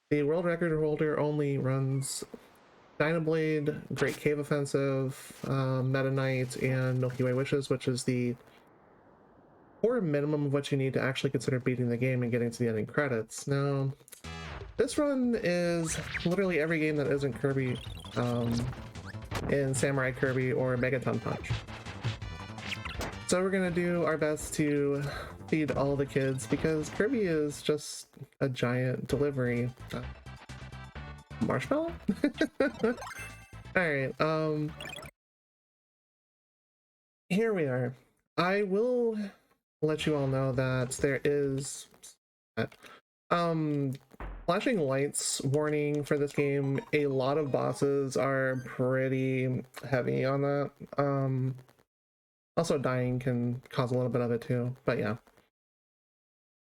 The world record holder only runs Dynablade, Great Cave Offensive, Meta Knight, and Milky Way Wishes, which is the core minimum of what you need to actually consider beating the game and getting to the ending credits. Now, this run is literally every game that isn't Kirby in Samurai Kirby or Megaton Punch. So we're gonna do our best to feed all the kids because Kirby is just a giant delivery. Marshmallow? Alright, here we are. I will let you all know that there is flashing lights warning for this game. A lot of bosses are pretty heavy on that. Also dying can cause a little bit of it too, but yeah.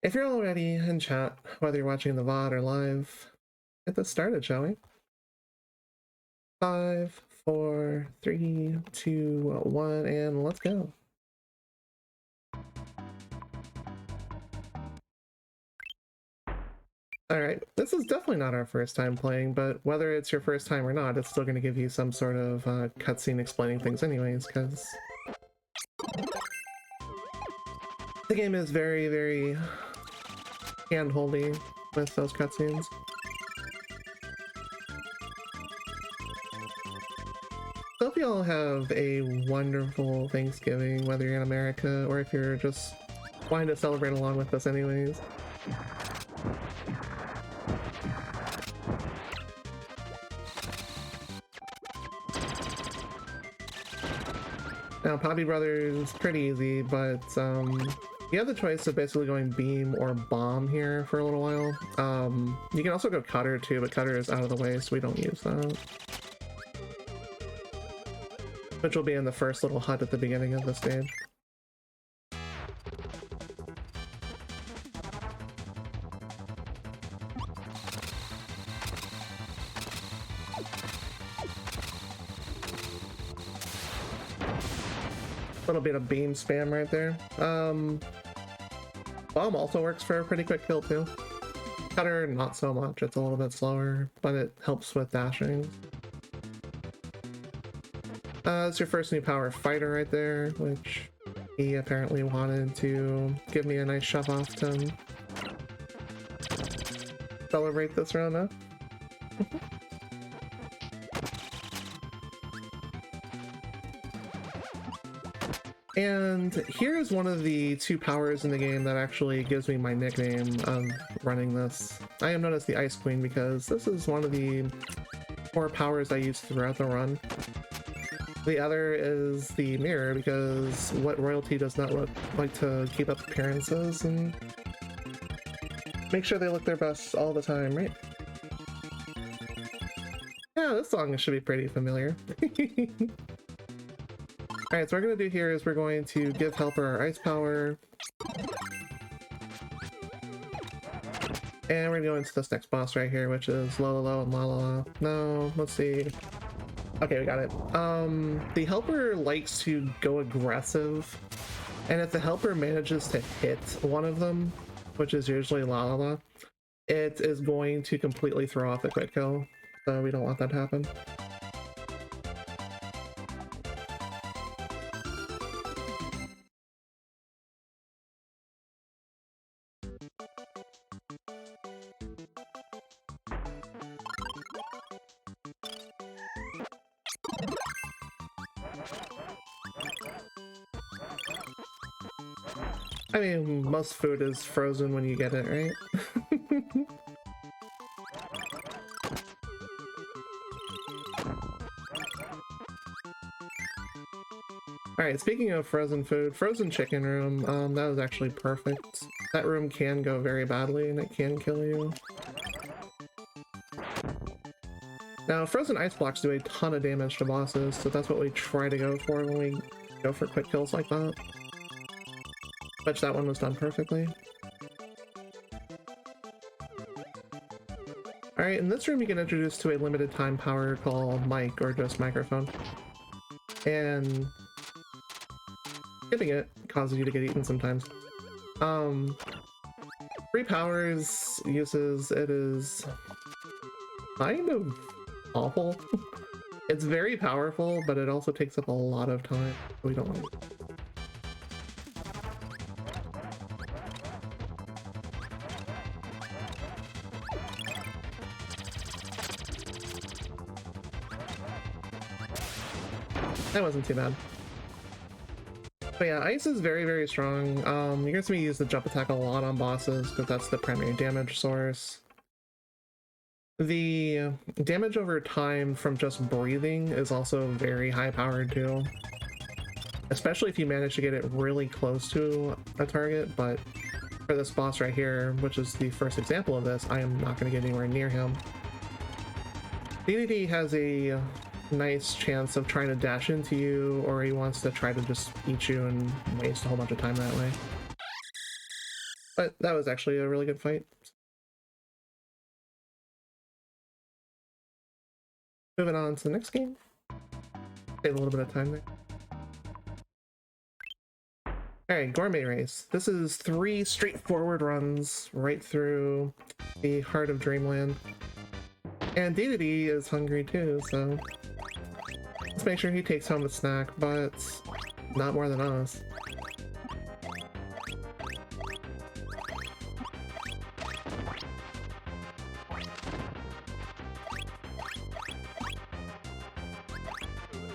If you're already in chat, whether you're watching the VOD or live, get this started, shall we? 5, 4, 3, 2, 1, and let's go. Alright, this is definitely not our first time playing, but whether it's your first time or not, it's still going to give you some sort of cutscene explaining things anyways, because the game is very, very hand-holdy with those cutscenes. So hope you all have a wonderful Thanksgiving, whether you're in America or if you're just wanting to celebrate along with us anyways. Now, Poppy Brothers is pretty easy, but you have the choice of basically going beam or bomb here for a little while. You can also go cutter too, but cutter is out of the way, so we don't use that. Which will be in the first little hut at the beginning of the stage. Little bit of beam spam right there. Bomb also works for a pretty quick kill too. Cutter, not so much. It's a little bit slower, but it helps with dashing. That's your first new power, Fighter, right there, which he apparently wanted to give me a nice shove off to celebrate this round up. And here's one of the two powers in the game that actually gives me my nickname of running this. I am known as the Ice Queen because this is one of the core powers I use throughout the run. The other is the mirror because what royalty does not like to keep up appearances and make sure they look their best all the time, right? Yeah, this song should be pretty familiar. Alright, so what we're going to do here is we're going to give Helper our ice power. And we're going to go into this next boss right here, which is Lolo and La. No, let's see. Okay, we got it. The Helper likes to go aggressive, and if the Helper manages to hit one of them, which is usually La, it is going to completely throw off the quick kill, so we don't want that to happen. I mean, most food is frozen when you get it, right? Alright, speaking of frozen food, frozen chicken room, that was actually perfect. That room can go very badly and it can kill you. Now, frozen ice blocks do a ton of damage to bosses, so that's what we try to go for when we go for quick kills like that. Which that one was done perfectly. Alright, in this room you get introduced to a limited time power called mic, or just microphone. And skipping it causes you to get eaten sometimes. Free powers uses, it is kind of awful. It's very powerful, but it also takes up a lot of time. We don't want to. That wasn't too bad. But yeah, ice is very, very strong. You're going to use the jump attack a lot on bosses because that's the primary damage source. The damage over time from just breathing is also very high powered too. Especially if you manage to get it really close to a target, but for this boss right here, which is the first example of this, I am not going to get anywhere near him. DDD has a nice chance of trying to dash into you, or he wants to try to just eat you and waste a whole bunch of time that way. But that was actually a really good fight. Moving on to the next game. Save a little bit of time there. Alright, Gourmet Race. This is 3 straightforward runs right through the heart of Dreamland. And DDD is hungry too, so let's make sure he takes home the snack, but not more than us.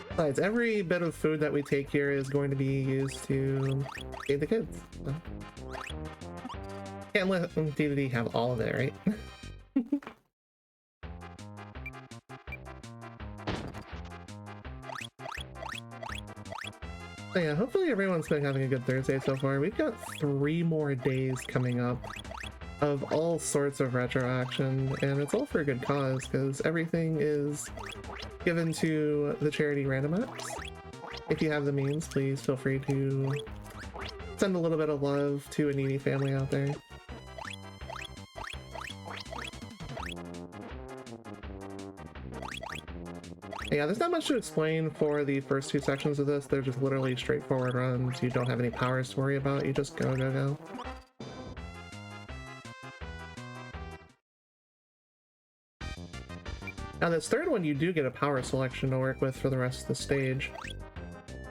Besides, every bit of food that we take here is going to be used to feed the kids. So. Can't let DDD have all of it, right? So yeah, hopefully everyone's been having a good Thursday so far. We've got 3 more days coming up of all sorts of retro action, and it's all for a good cause, because everything is given to the charity Random Acts. If you have the means, please feel free to send a little bit of love to a needy family out there. Yeah, there's not much to explain for the first 2 sections of this. They're just literally straightforward runs. You don't have any powers to worry about. You just go, go, go. Now this third one, you do get a power selection to work with for the rest of the stage.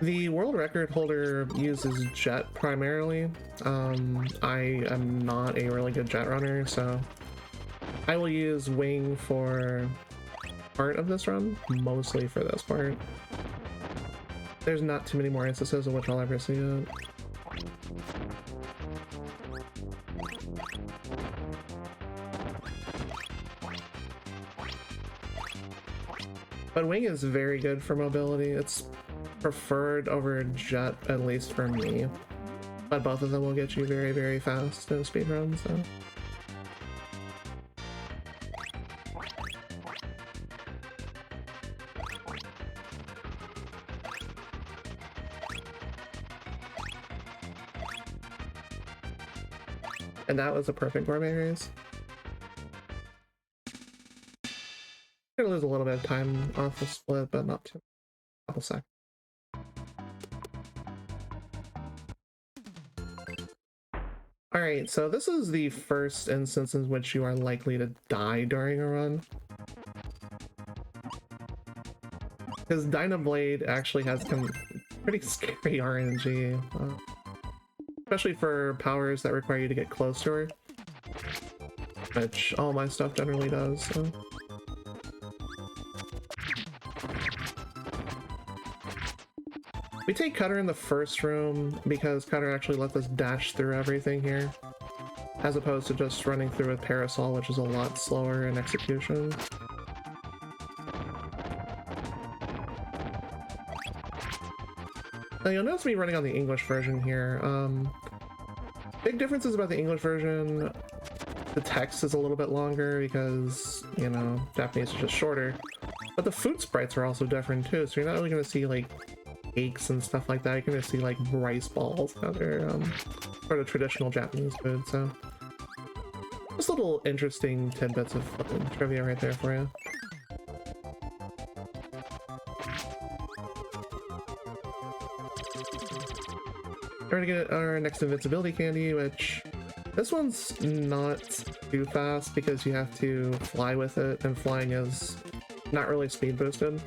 The world record holder uses jet primarily. I am not a really good jet runner, so I will use wing for part of this run, mostly for this part. There's not too many more instances in which I'll ever see it. But wing is very good for mobility. It's preferred over jet, at least for me. But both of them will get you very, very fast in speedruns, so. And that was a perfect gourmet race. Gonna lose a little bit of time off the split, but not too. A couple seconds. Alright, so this is the first instance in which you are likely to die during a run. Because Dynablade actually has some pretty scary RNG. Especially for powers that require you to get close to her. Which all my stuff generally does, so. We take Cutter in the first room because Cutter actually lets us dash through everything here, as opposed to just running through with Parasol, which is a lot slower in execution. Now you'll notice me running on the English version here. Big differences about the English version. The text is a little bit longer because, you know, Japanese is just shorter. But the food sprites are also different too, so you're not really going to see like cakes and stuff like that. You're going to see like rice balls and other sort of traditional Japanese food, so just little interesting tidbits of trivia right there for you. We're gonna get our next invincibility candy, which This one's not too fast because you have to fly with it, and flying is not really speed boosted.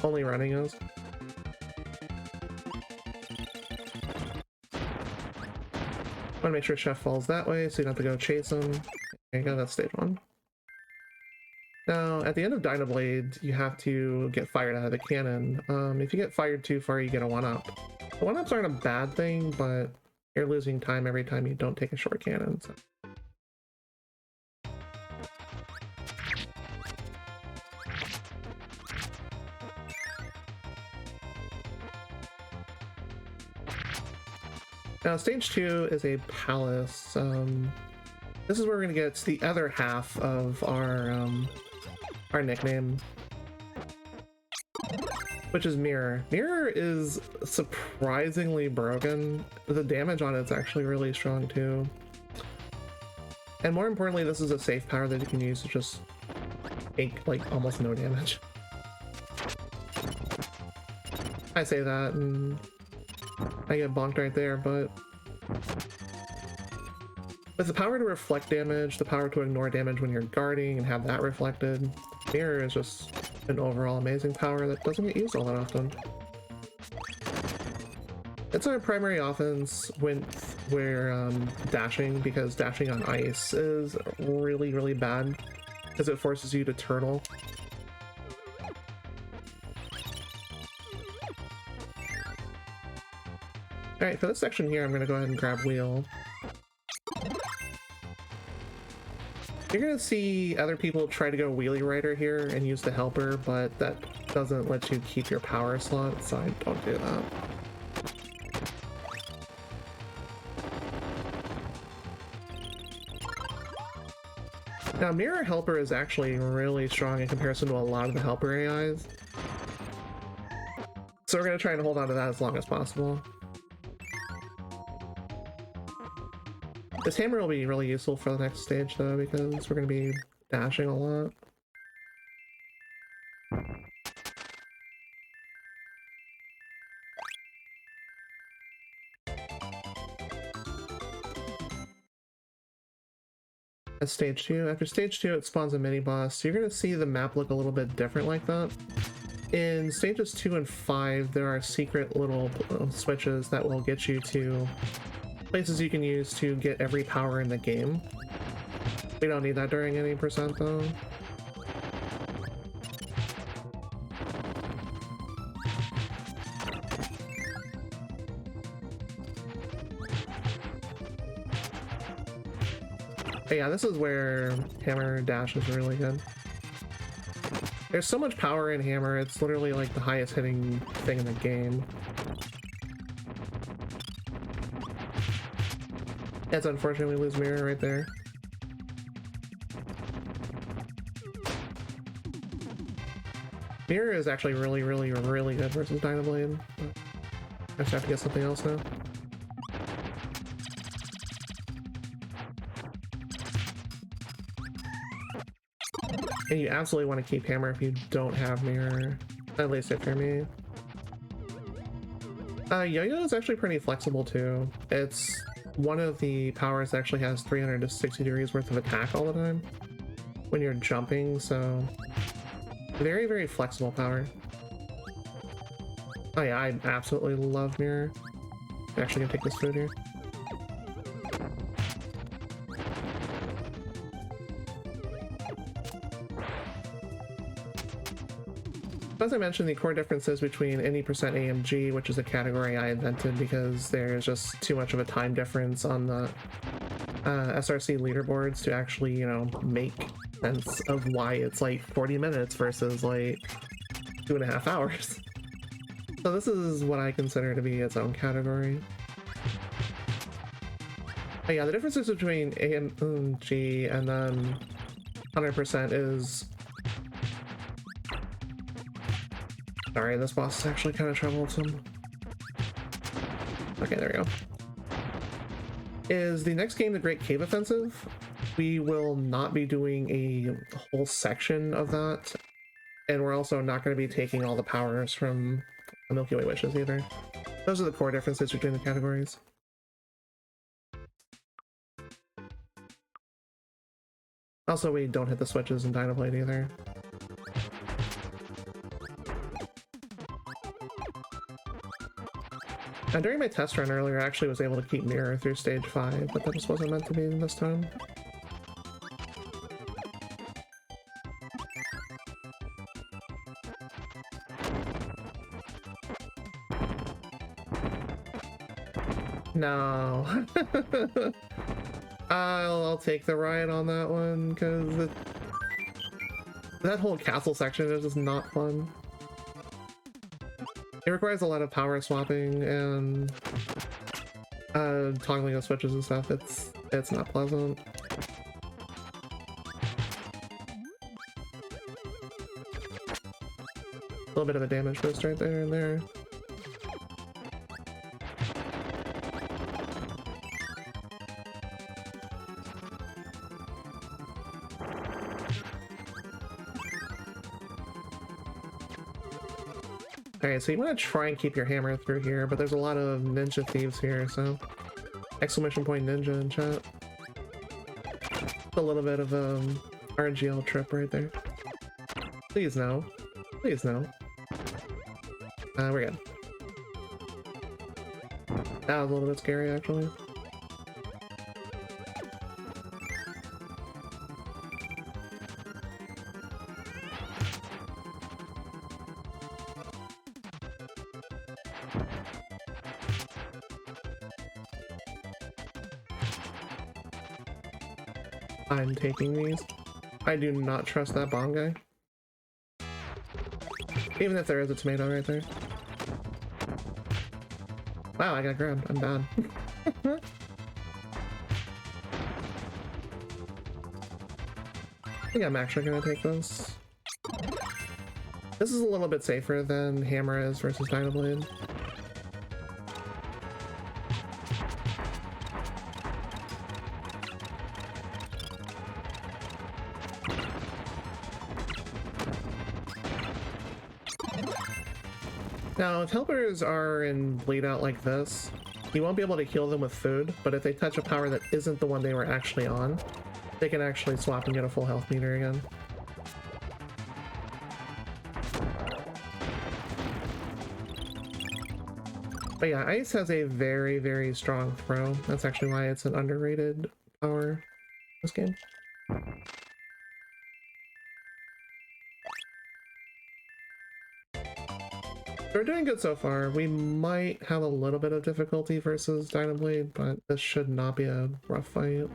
Only running is. Want to make sure Chef falls that way so you don't have to go chase him. There you go, that's stage 1. Now, at the end of Dynablade, you have to get fired out of the cannon. If you get fired too far, you get a 1-up. The 1-ups aren't a bad thing, but you're losing time every time you don't take a short cannon. So. Now, stage 2 is a palace. This is where we're gonna get the other half of our nickname, which is Mirror. Mirror is surprisingly broken. The damage on it's actually really strong too. And more importantly, this is a safe power that you can use to just take like almost no damage. I say that and I get bonked right there, but with the power to reflect damage, the power to ignore damage when you're guarding and have that reflected, Mirror is just an overall amazing power that doesn't get used all that often. It's our primary offense when we're dashing, because dashing on ice is really, really bad because it forces you to turtle. Alright, for this section here, I'm going to go ahead and grab Wheel. You're going to see other people try to go Wheelie Rider here and use the helper, but that doesn't let you keep your power slot, so I don't do that. Now, Mirror Helper is actually really strong in comparison to a lot of the helper AIs. So we're going to try and hold on to that as long as possible. This hammer will be really useful for the next stage though, because we're going to be dashing a lot. That's stage 2. After stage 2 it spawns a mini-boss, so you're going to see the map look a little bit different like that. In stages 2 and 5 there are secret little switches that will get you to places you can use to get every power in the game. We don't need that during any percent though. But yeah, this is where Hammer Dash is really good. There's so much power in Hammer, it's literally like the highest hitting thing in the game. That's unfortunate we lose Mirror right there. Mirror is actually really, really, really good versus Dynablade. I just have to get something else now. And you absolutely want to keep Hammer if you don't have Mirror. At least if you're me. Yo-Yo is actually pretty flexible too. It's one of the powers that actually has 360 degrees worth of attack all the time when you're jumping, so very, very flexible power. Oh yeah, I absolutely love Mirror. I'm actually gonna take this food here. As I mentioned, the core differences between any percent AMG, which is a category I invented because there's just too much of a time difference on the SRC leaderboards to actually, you know, make sense of why it's like 40 minutes versus like 2.5 hours. So this is what I consider to be its own category. But yeah, the differences between AMG and then 100% is... Sorry, this boss is actually kind of troublesome. Okay, there we go. Is the next game the Great Cave Offensive? We will not be doing a whole section of that, and we're also not going to be taking all the powers from the Milky Way Wishes either. Those are the core differences between the categories. Also, we don't hit the switches in Dynablade either. And during my test run earlier, I actually was able to keep Mirror through stage 5, but that just wasn't meant to be this time. No. I'll take the ride on that one, because that whole castle section is just not fun. It requires a lot of power swapping and toggling of switches and stuff. It's not pleasant. A little bit of a damage boost right there and there. Alright, so you want to try and keep your hammer through here, but there's a lot of ninja thieves here, so... Exclamation point ninja in chat. A little bit of RGL trip right there. Please no. Please no. We're good. That was a little bit scary, actually. I'm taking these. I do not trust that bomb guy. Even if there is a tomato right there. Wow, I got grabbed. I'm bad. I think I'm actually gonna take this. This is a little bit safer than Hammer is versus Dynablade. Now, if helpers are in bleed out like this, you won't be able to heal them with food, but if they touch a power that isn't the one they were actually on, they can actually swap and get a full health meter again. But yeah, Ice has a very, very strong throw. That's actually why it's an underrated power in this game. We're doing good so far. We might have a little bit of difficulty versus Dynablade, but this should not be a rough fight.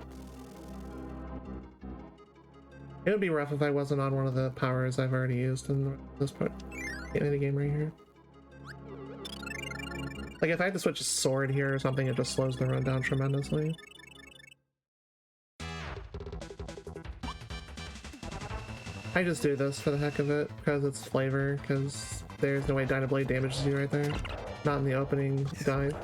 It would be rough if I wasn't on one of the powers I've already used in this part in the game right here. Like if I had to switch a sword here or something, it just slows the run down tremendously. I just do this for the heck of it, because it's flavor, because there's no way Dynablade damages you right there. Not in the opening dive.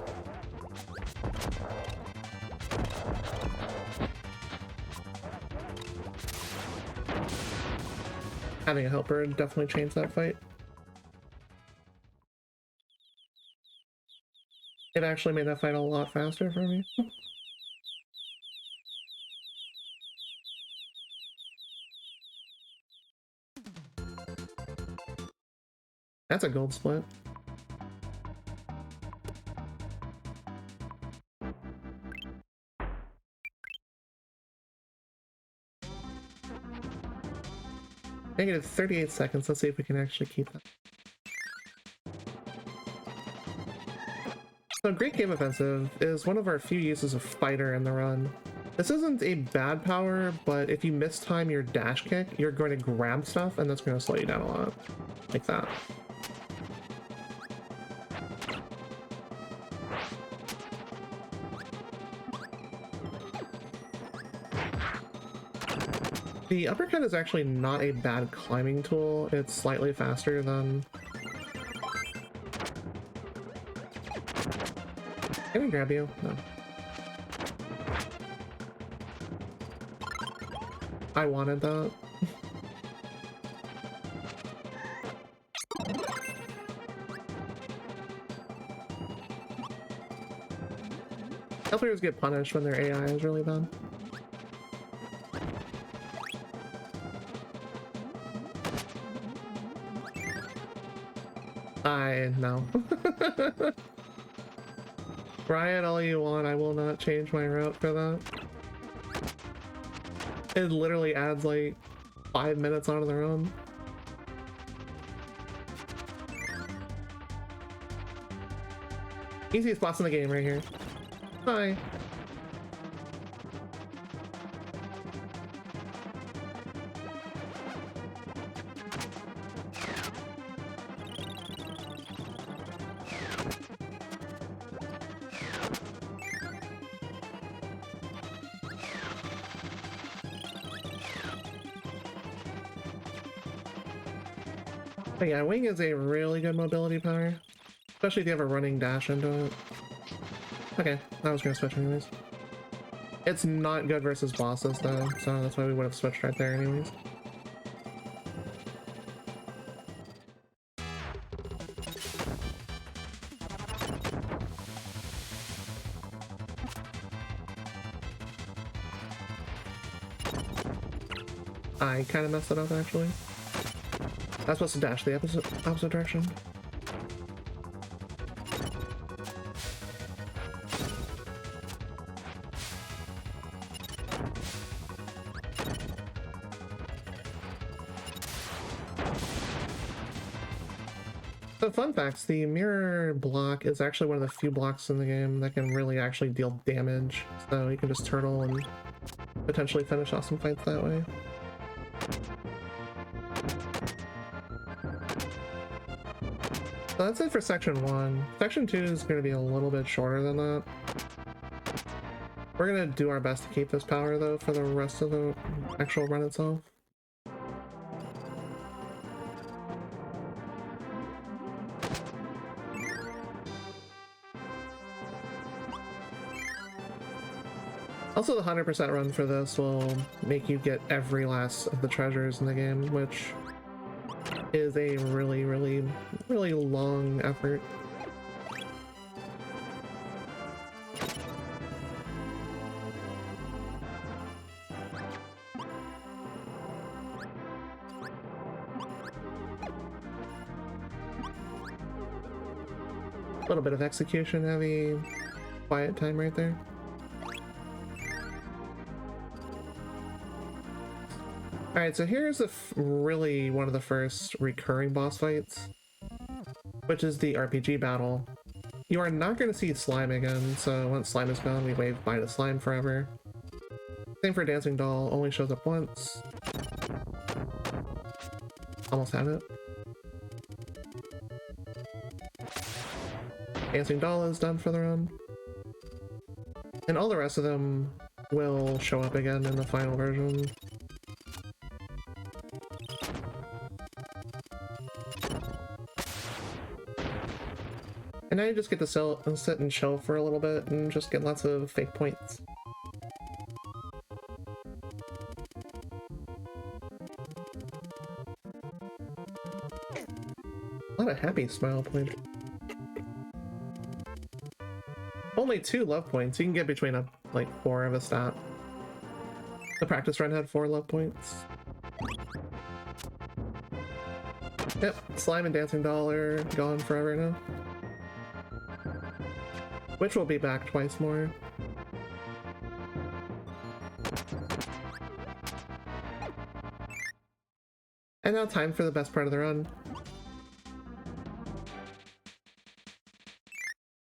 Having a helper definitely changed that fight. It actually made that fight a lot faster for me. That's a gold split. Negative 38 seconds. Let's see if we can actually keep that. So Great Cave Offensive is one of our few uses of fighter in the run. This isn't a bad power, but if you mistime your dash kick, you're going to grab stuff and that's going to slow you down a lot. Like that. The uppercut is actually not a bad climbing tool. It's slightly faster than... Can we grab you? No. I wanted that. Helpers get punished when their AI is really bad. I know. Try it all you want, I will not change my route for that. It literally adds like 5 minutes onto the run. Easiest boss in the game right here. Hi. But yeah, wing is a really good mobility power, especially if you have a running dash into it. Okay, I was gonna switch anyways. It's not good versus bosses though, so that's why we would have switched right there anyways. I kind of messed it up actually. I was supposed to dash the opposite direction. So fun facts, the mirror block is actually one of the few blocks in the game that can really actually deal damage. So you can just turtle and potentially finish off some fights that way. So that's it for section 1. Section 2 is going to be a little bit shorter than that. We're going to do our best to keep this power though for the rest of the actual run itself. Also, the 100% run for this will make you get every last of the treasures in the game, which is a really, really, really long effort. A little bit of execution heavy, quiet time right there. Alright, so here's really one of the first recurring boss fights, which is the RPG battle. You are not going to see slime again, so once slime is gone, we wave bye to slime forever. Same for Dancing Doll, only shows up once. Almost had it. Dancing Doll is done for the run. And all the rest of them will show up again in the final version. And now you just get to sit and chill for a little bit and just get lots of fake points. A lot of happy smile points. Only 2 love points. You can get between like 4 of a stat. The practice run had 4 love points. Yep, Slime and Dancing Doll are gone forever now. Which will be back twice more. And now time for the best part of the run.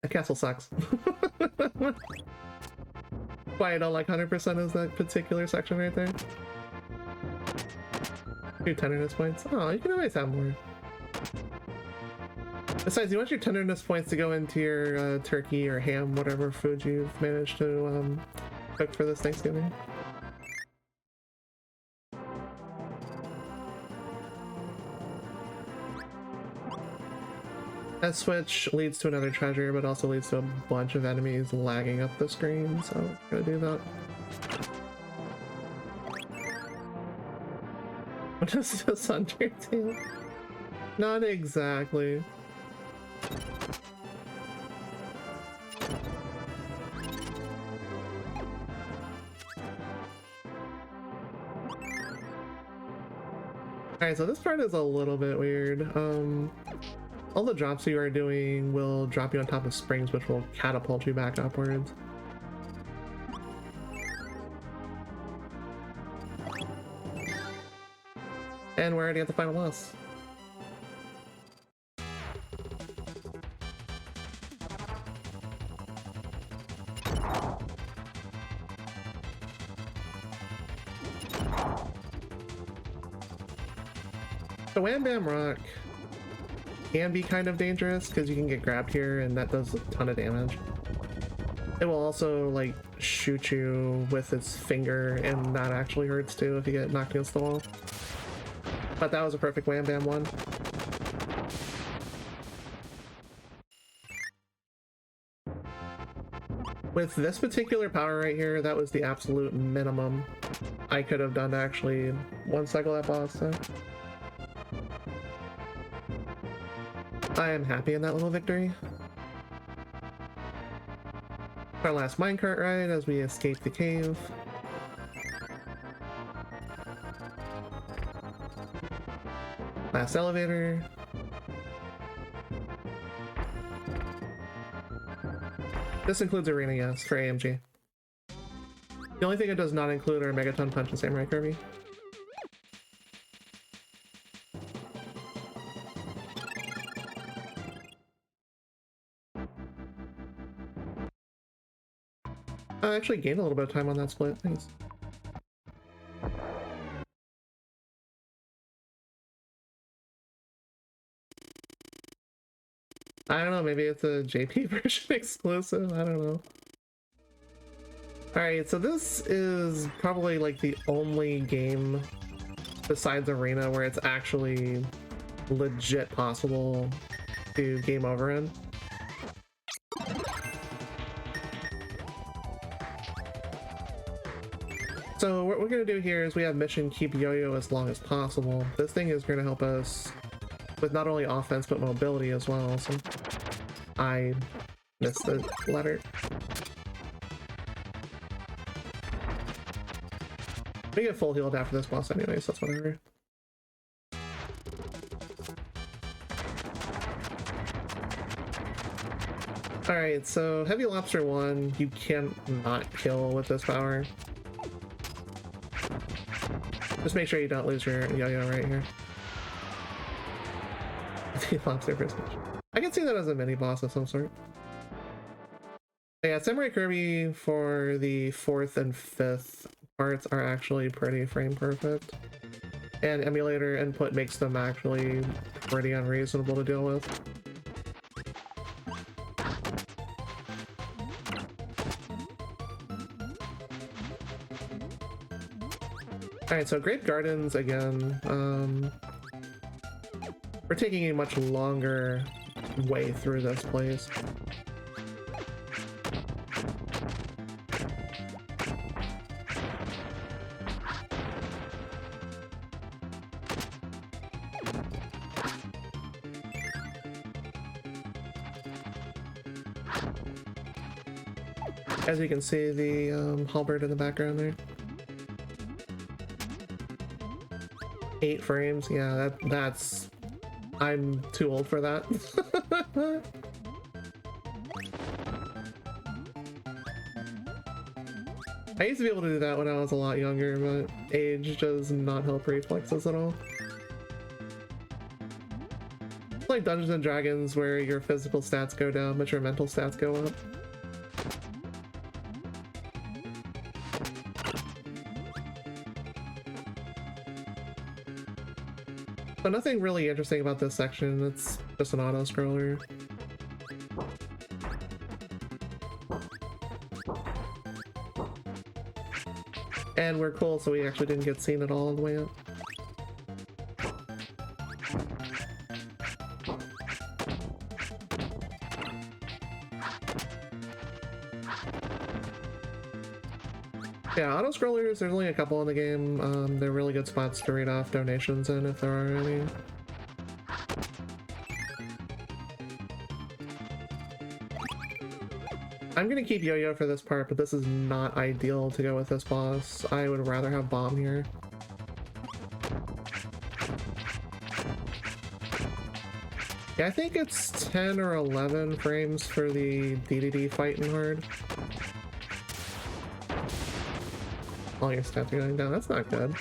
The castle sucks. Why I don't like 100% is that particular section right there. 2 tenderness points. Oh, you can always have more. Besides, you want your tenderness points to go into your turkey or ham, whatever food you've managed to cook for this Thanksgiving. That switch leads to another treasure, but also leads to a bunch of enemies lagging up the screen, so I'm gonna do that. What is this under your tail? Not exactly. Alright, so this part is a little bit weird. all the drops you are doing will drop you on top of springs, which will catapult you back upwards. And we're already at the final boss. The Wham Bam Rock can be kind of dangerous because you can get grabbed here and that does a ton of damage. It will also like shoot you with its finger and that actually hurts too if you get knocked against the wall. But that was a perfect Wham Bam one. With this particular power right here, that was the absolute minimum I could have done to actually one cycle that boss. So I am happy in that little victory. Our last minecart ride as we escape the cave. Last elevator. This includes arena, yes, for AMG. The only thing it does not include are Megaton Punch and Samurai Kirby. I actually gained a little bit of time on that split, thanks. I don't know, maybe it's a JP version exclusive, I don't know. Alright, so this is probably like the only game besides Arena where it's actually legit possible to game over in. So what we're going to do here is we have mission keep yo-yo as long as possible. This thing is going to help us with not only offense but mobility as well. So I missed the letter. We get full healed after this boss anyways, so that's whatever. Alright, so Heavy Lobster 1 you cannot kill with this power. Just make sure you don't lose your yo-yo right here. Heavy Lobster first match. I can see that as a mini boss of some sort. But yeah, Samurai Kirby for the 4th and 5th parts are actually pretty frame perfect. And emulator input makes them actually pretty unreasonable to deal with. Alright, so Grape Gardens again. We're taking a much longer way through this place. As you can see, the halberd in the background there. 8 frames, yeah, that's... I'm too old for that. I used to be able to do that when I was a lot younger, but age does not help reflexes at all. It's like Dungeons and Dragons where your physical stats go down, but your mental stats go up. So nothing really interesting about this section, it's just an auto-scroller. And we're cool, so we actually didn't get seen at all on the way up. Yeah, auto-scrollers, there's only a couple in the game. They're really good spots to read off donations in if there are any. I'm gonna keep Yo-Yo for this part, but this is not ideal to go with this boss. I would rather have Bomb here. Yeah, I think it's 10 or 11 frames for the DDD fight in hard. All your stats are going down. That's not good.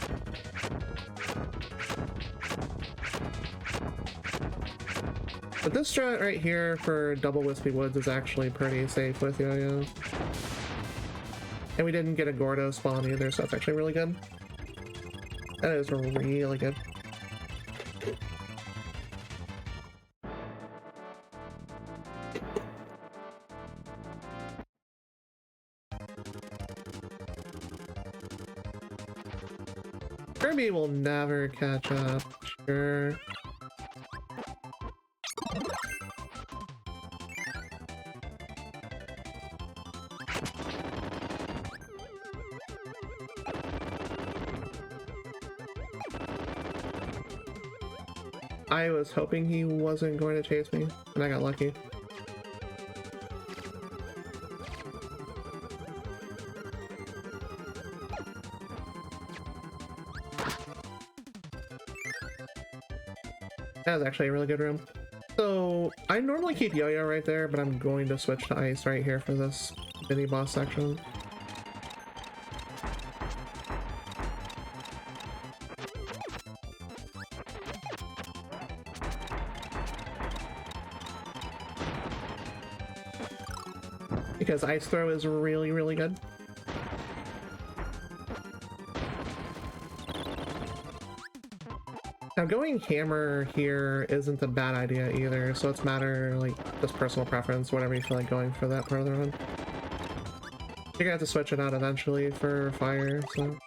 But this strat right here for double Wispy Woods is actually pretty safe with Yo-Yo. And we didn't get a Gordo spawn either, so that's actually really good. That is really good. Kirby will never catch up, sure. I was hoping he wasn't going to chase me, and I got lucky. That was actually a really good room. So, I normally keep Yo-Yo right there, but I'm going to switch to Ice right here for this mini boss section. Because Ice Throw is really good. Now going Hammer here isn't a bad idea either, so it's a matter like just personal preference, whatever you feel like going for that part of the run. You're gonna have to switch it out eventually for Fire, so.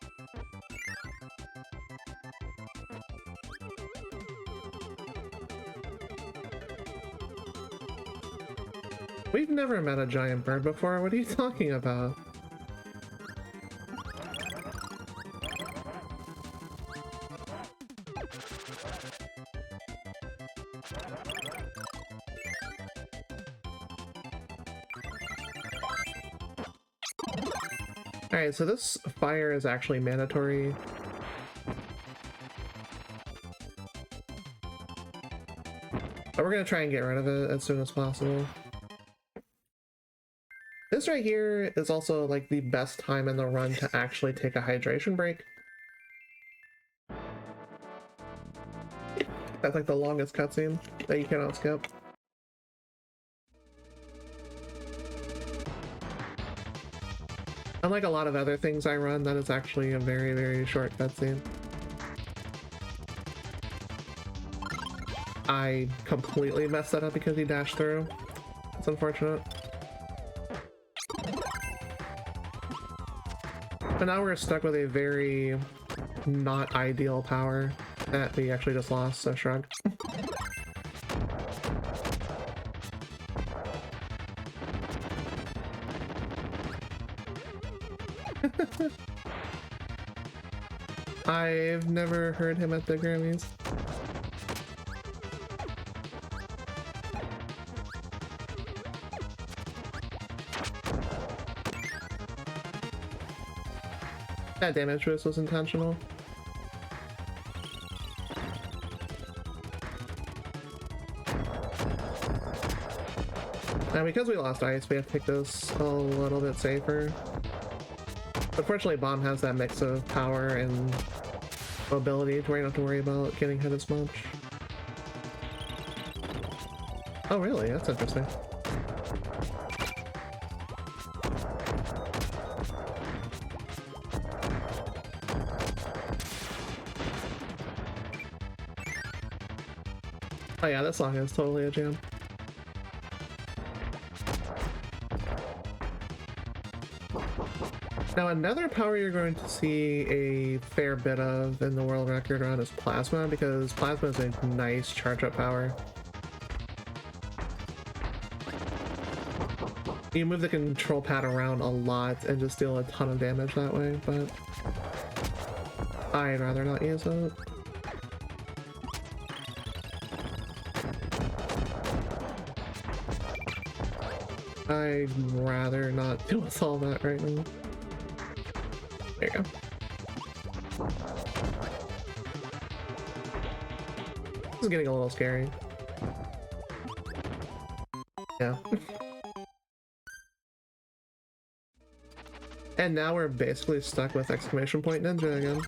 We've never met a giant bird before, what are you talking about? Alright, so this fire is actually mandatory. But we're gonna try and get rid of it as soon as possible. This right here is also like the best time in the run to actually take a hydration break. That's like the longest cutscene that you cannot skip. Unlike a lot of other things I run, that is actually a very short cutscene. I completely messed that up because he dashed through. It's unfortunate. But now we're stuck with a very not ideal power that we actually just lost, so shrug. I've never heard him at the Grammys. That damage boost was intentional. Now because we lost ice, we have to take this a little bit safer. Unfortunately, Bomb has that mix of power and mobility to where you don't have to worry about getting hit as much. Oh really? That's interesting. Oh yeah, this song is totally a jam. Now another power you're going to see a fair bit of in the world record run is Plasma, because Plasma is a nice charge up power. You move the control pad around a lot and just deal a ton of damage that way, but I'd rather not use it. I'd rather not deal with all that right now. There you go. This is getting a little scary. Yeah. And now we're basically stuck with exclamation point ninja again.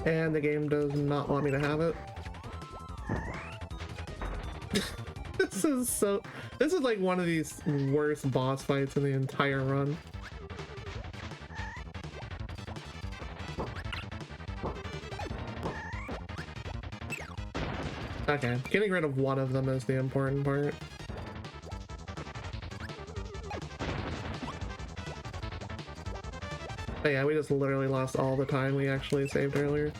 And the game does not want me to have it. This is like one of these worst boss fights in the entire run. Okay, getting rid of one of them is the important part. But yeah, we just literally lost all the time we actually saved earlier.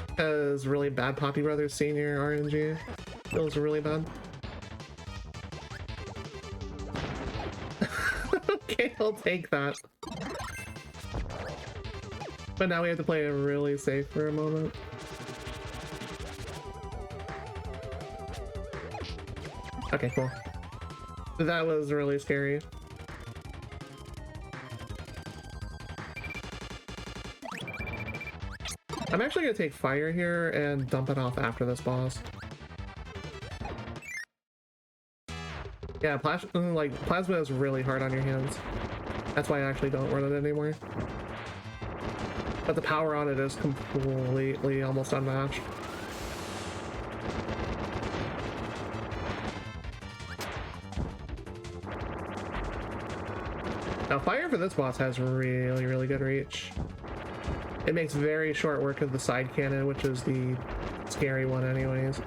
Because really bad Poppy Brothers Senior RNG feels really bad. Okay, I'll take that. But now we have to play it really safe for a moment. Okay, cool. That was really scary. I'm actually gonna take fire here and dump it off after this boss. Yeah, plasma is really hard on your hands. That's why I actually don't run it anymore. But the power on it is completely almost unmatched. Now fire for this boss has really, really good reach. It makes very short work of the side cannon, which is the scary one anyways.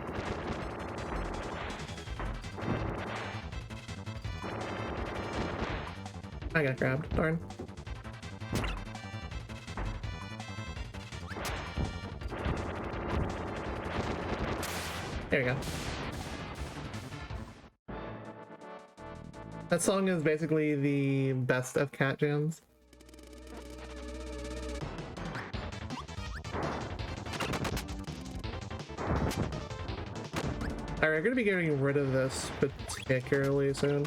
I got grabbed, darn. There we go. That song is basically the best of cat jams. Alright, we're gonna be getting rid of this particularly soon.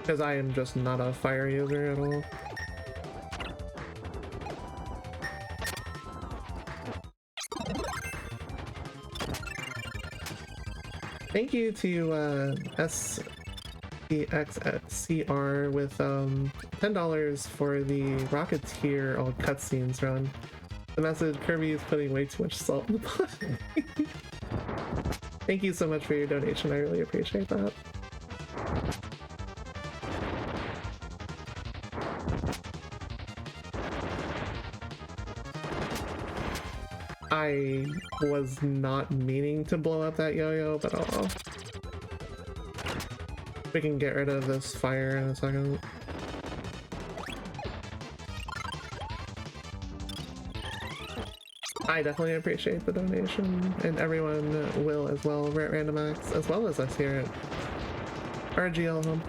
Because I am just not a fire user at all. Thank you to SCXCR with $10 for the Rocketeer cutscenes run. The message: Kirby is putting way too much salt in the pot. Thank you so much for your donation, I really appreciate that. I was not meaning to blow up that yo-yo, but oh well. We can get rid of this fire in a second. I definitely appreciate the donation, and everyone will as well over at Random Acts, as well as us here at RGL Home.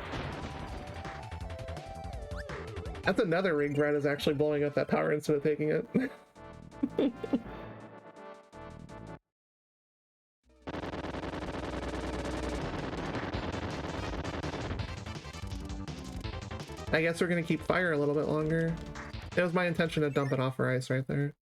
That's another regret, is actually blowing up that power instead of taking it. I guess we're gonna keep fire a little bit longer. It was my intention to dump it off for ice right there.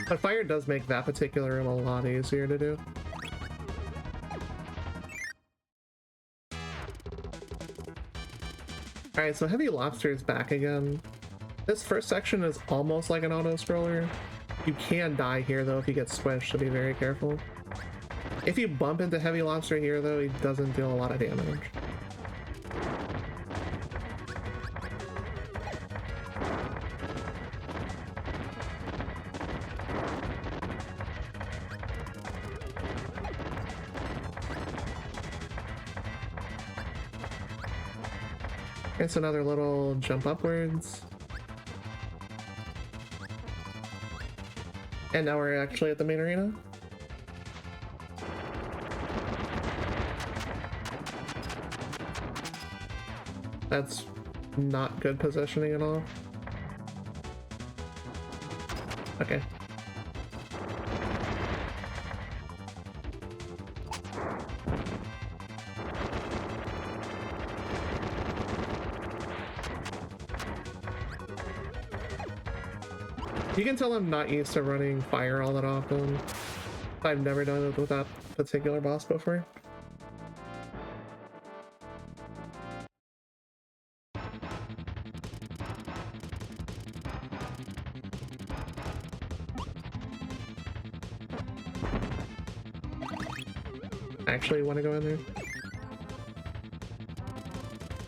But fire does make that particular room a lot easier to do. Alright, so Heavy Lobster is back again. This first section is almost like an auto-scroller. You can die here though if you get squished, so be very careful. If you bump into Heavy Lobster here though, he doesn't deal a lot of damage. It's another little jump upwards. And now we're actually at the main arena. That's not good positioning at all. Okay. You can tell I'm not used to running fire all that often. I've never done it with that particular boss before. Actually want to go in there.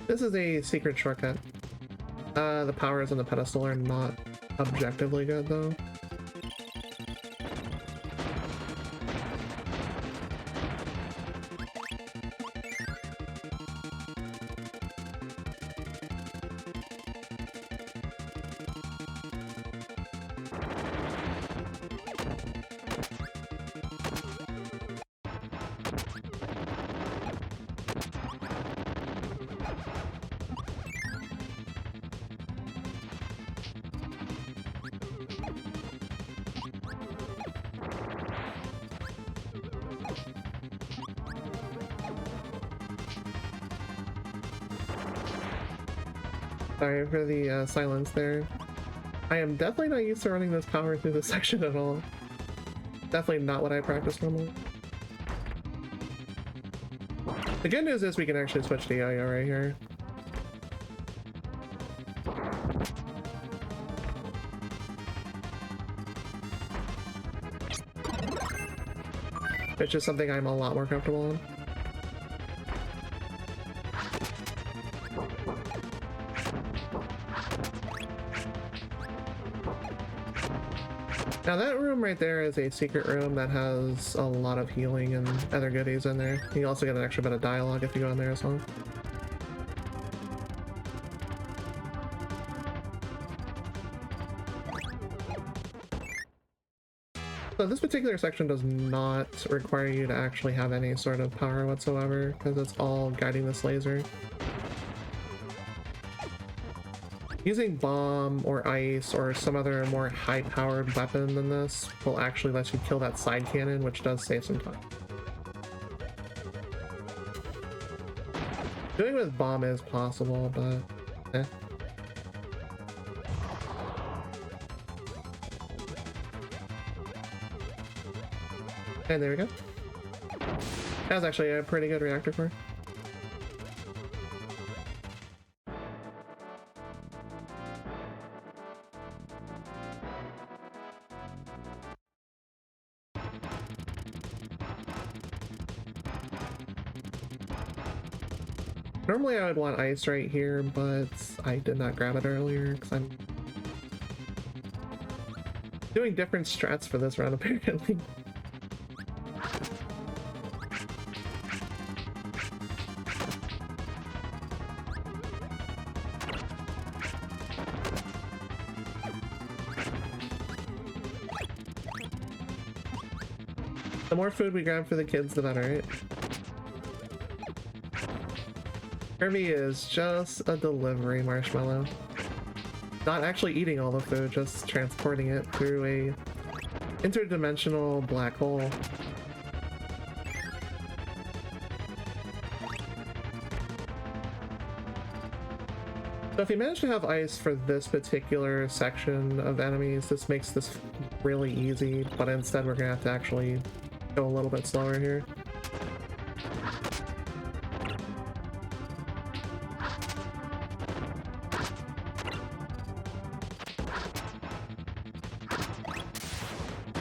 This is a secret shortcut. The powers on the pedestal are not objectively good though. Sorry for the silence there. I am definitely not used to running this power through this section at all. Definitely not what I practice normally. The good news is we can actually switch to yo-yo right here. Which is something I'm a lot more comfortable in. Now that room right there is a secret room that has a lot of healing and other goodies in there. You also get an extra bit of dialogue if you go in there as well. So this particular section does not require you to actually have any sort of power whatsoever, because it's all guiding this laser. Using bomb or ice or some other more high-powered weapon than this will actually let you kill that side cannon, which does save some time. Doing with bomb is possible, but eh. And there we go. That was actually a pretty good reactor core. Normally I would want ice right here, but I did not grab it earlier because I'm doing different strats for this round apparently. The more food we grab for the kids, the better, right? Kirby is just a delivery marshmallow. Not actually eating all the food, just transporting it through a interdimensional black hole. So if you manage to have ice for this particular section of enemies, this makes this really easy, but instead we're gonna have to actually go a little bit slower here.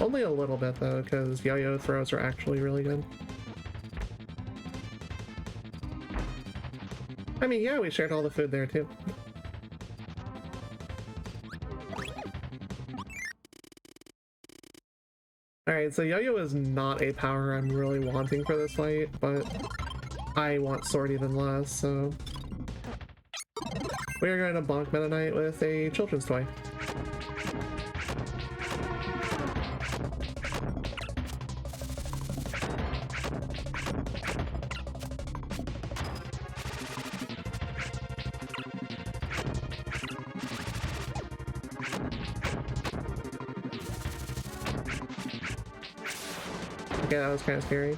Only a little bit though, because yo-yo throws are actually really good. I mean, yeah, we shared all the food there too. Alright, so yo-yo is not a power I'm really wanting for this fight, but I want sword even less, so we are going to bonk Meta Knight with a children's toy. Yeah, that was kind of scary.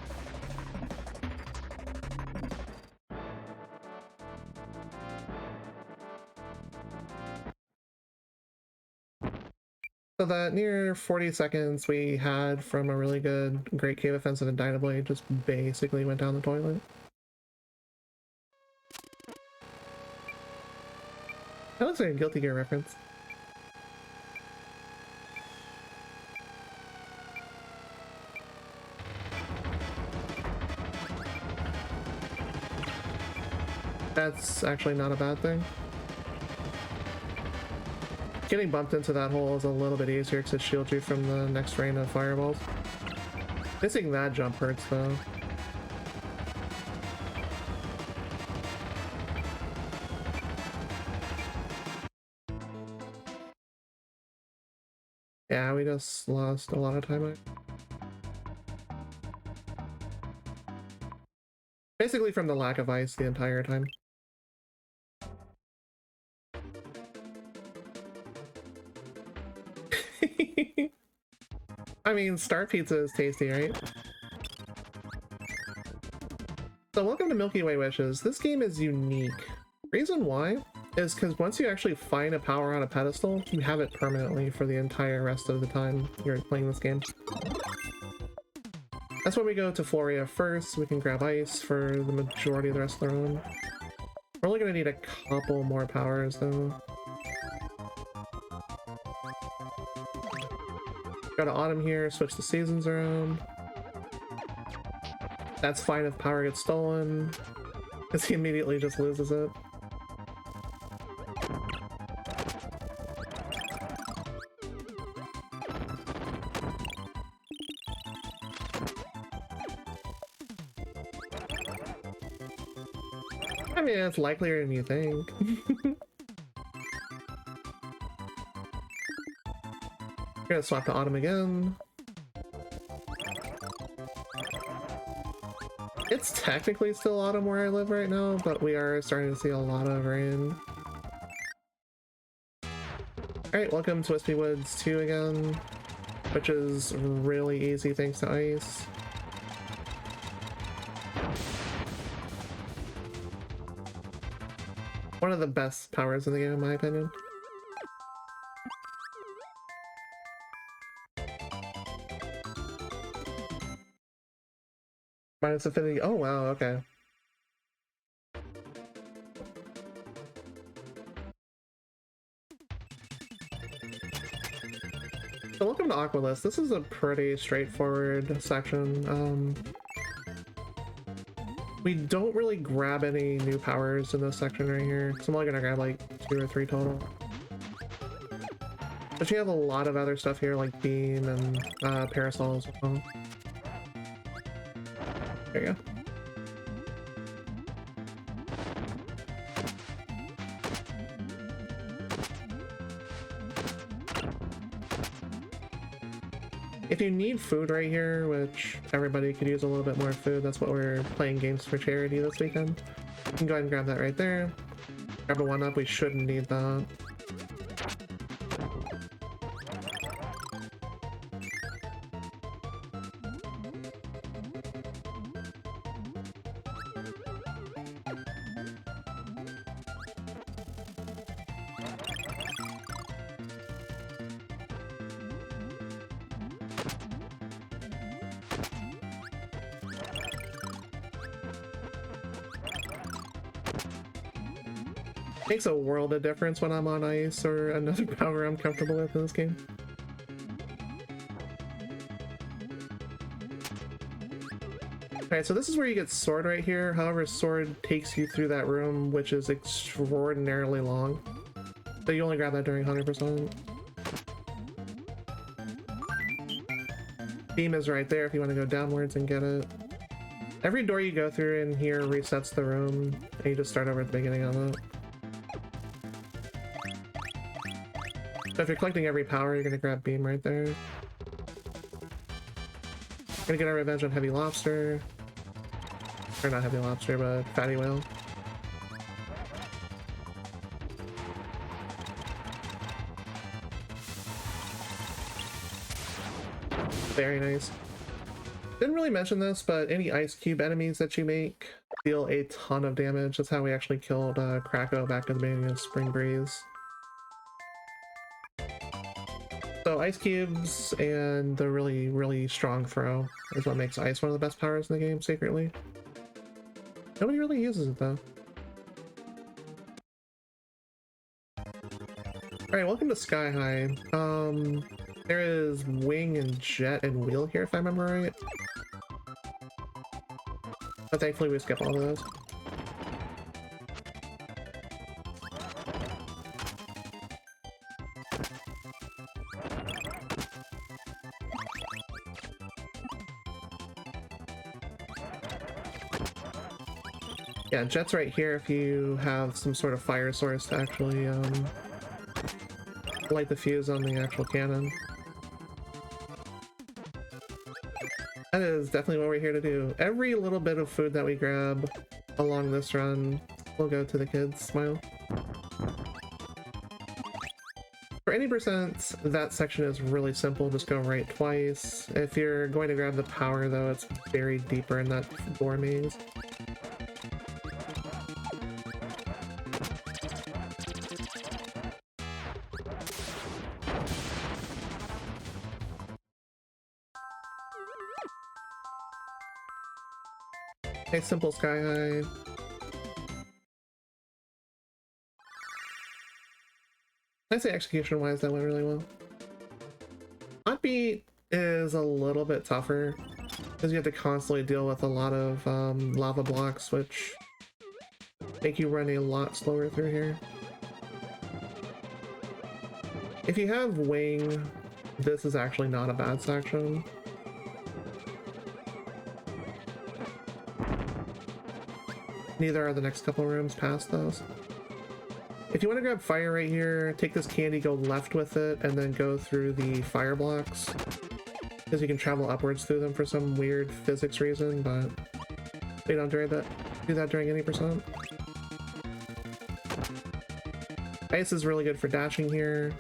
So that near 40 seconds we had from a really good Great Cave Offensive and Dynablade just basically went down the toilet. That looks like a Guilty Gear reference. That's actually not a bad thing. Getting bumped into that hole is a little bit easier because it shields you from the next rain of fireballs. Missing that jump hurts though. Yeah, we just lost a lot of time. Basically from the lack of ice the entire time. I mean, Star Pizza is tasty, right? So welcome to Milky Way Wishes. This game is unique. Reason why is because once you actually find a power on a pedestal, you have it permanently for the entire rest of the time you're playing this game. That's why we go to Floria first. We can grab ice for the majority of the rest of the run. We're only going to need a couple more powers though. Go to autumn here, switch the seasons around. That's fine if power gets stolen, because he immediately just loses it. I mean, it's likelier than you think. We're gonna swap to autumn again. It's technically still autumn where I live right now, but we are starting to see a lot of rain. Alright, welcome to Wispy Woods 2 again, which is really easy thanks to ice. One of the best powers in the game in my opinion. Minus affinity. Oh wow, okay. So welcome to Aqualist. This is a pretty straightforward section. We don't really grab any new powers in this section right here, so I'm only gonna grab like 2 or 3 total. But you have a lot of other stuff here like beam and parasol as well. There you go. If you need food right here, which everybody could use a little bit more food, that's what we're playing games for charity this weekend. You can go ahead and grab that right there. Grab a 1-up, we shouldn't need that. Makes a world of difference when I'm on ice or another power I'm comfortable with in this game. Alright, so this is where you get sword right here. However, sword takes you through that room, which is extraordinarily long. So you only grab that during 100%. Beam is right there if you want to go downwards and get it. Every door you go through in here resets the room, and you just start over at the beginning of it. So if you're collecting every power, you're gonna grab beam right there. We're gonna get our revenge on heavy lobster. Or not heavy lobster, but fatty whale. Very nice. Didn't really mention this, but any ice cube enemies that you make deal a ton of damage. That's how we actually killed Krakow back at the beginning of Spring Breeze. So ice cubes and the really, really strong throw is what makes ice one of the best powers in the game, secretly. Nobody really uses it, though. Alright, welcome to Sky High. There is wing and jet and wheel here, if I remember right. But thankfully we skip all of those. Yeah, jet's right here if you have some sort of fire source to actually light the fuse on the actual cannon. That is definitely what we're here to do. Every little bit of food that we grab along this run will go to the kids. Smile. For any percent, that section is really simple. Just go right twice. If you're going to grab the power, though, it's buried deeper in that door maze. Nice simple Sky High. I'd say execution-wise, that went really well. Hot Beat is a little bit tougher because you have to constantly deal with a lot of lava blocks, which make you run a lot slower through here. If you have wing, this is actually not a bad section. Neither are the next couple rooms past those. If you want to grab fire right here, take this candy, go left with it, and then go through the fire blocks. Because you can travel upwards through them for some weird physics reason, but they don't do that during any percent. Ice is really good for dashing here.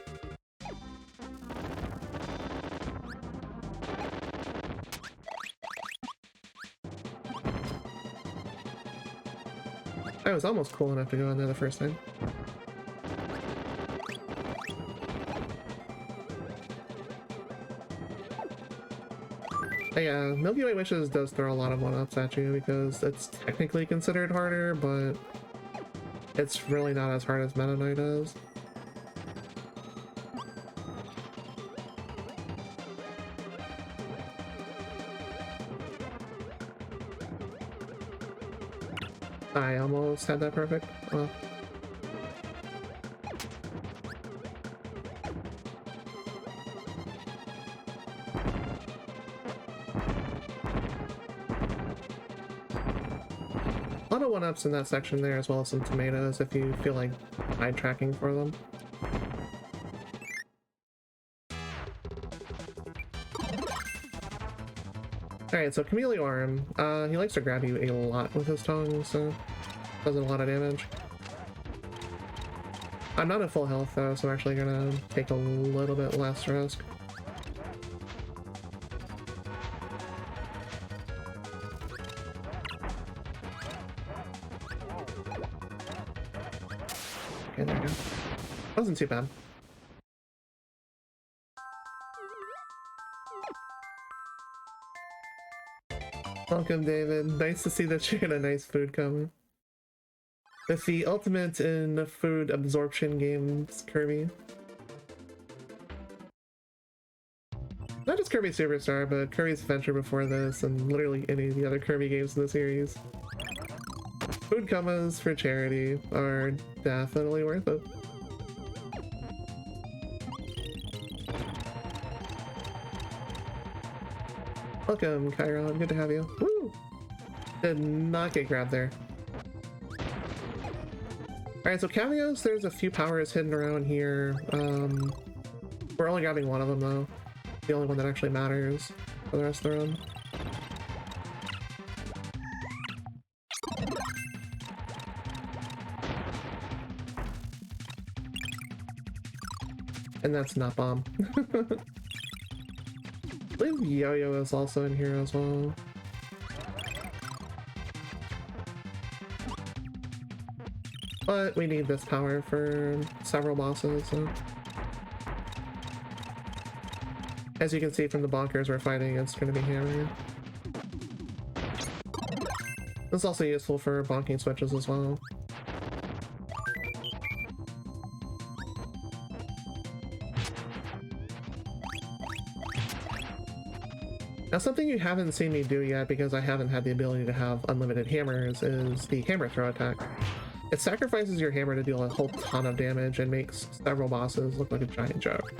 I was almost cool enough to go in there the first time. Yeah, Milky Way Wishes does throw a lot of one-ups at you because it's technically considered harder, but it's really not as hard as Meta Knight is. I almost had that perfect. Well. A lot of one-ups in that section there, as well as some tomatoes if you feel like side tracking for them. Alright, so Chameleorn, he likes to grab you a lot with his tongue, so does a lot of damage. I'm not at full health though, so I'm actually gonna take a little bit less risk. Okay, there we go. Wasn't too bad. Welcome, David. Nice to see that you had a nice food coming. With the ultimate in food absorption games, Kirby. Not just Kirby Superstar, but Kirby's Adventure before this, and literally any of the other Kirby games in the series. Food comas for charity are definitely worth it. Welcome, Chiron. Good to have you. Woo! Did not get grabbed there. Alright, so cameos, there's a few powers hidden around here. We're only grabbing one of them, though. The only one that actually matters for the rest of the run. And that's not bomb. I believe Yo-Yo is also in here as well. But we need this power for several bosses, so. As you can see from the bonkers we're fighting, it's going to be Hammer. This is also useful for bonking switches as well. Now, something you haven't seen me do yet, because I haven't had the ability to have unlimited hammers, is the hammer throw attack. It sacrifices your hammer to deal a whole ton of damage and makes several bosses look like a giant joke.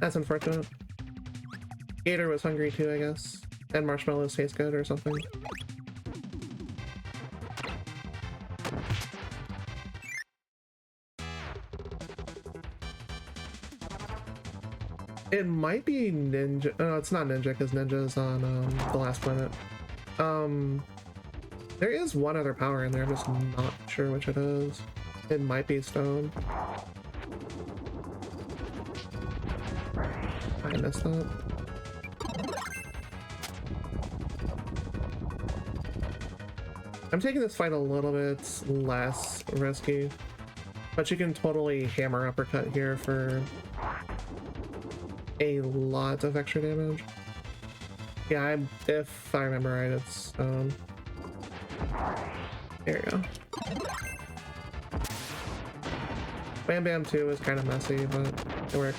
That's unfortunate. Gator was hungry too, I guess. And marshmallows taste good or something. It might be Ninja. No, it's not Ninja, because Ninja's on the last planet. There is one other power in there, I'm just not sure which it is. It might be Stone. I missed that. I'm taking this fight a little bit less risky, but you can totally hammer uppercut here for a lot of extra damage. Yeah, if I remember right, it's there you go. Bam Bam 2 is kind of messy, but it works.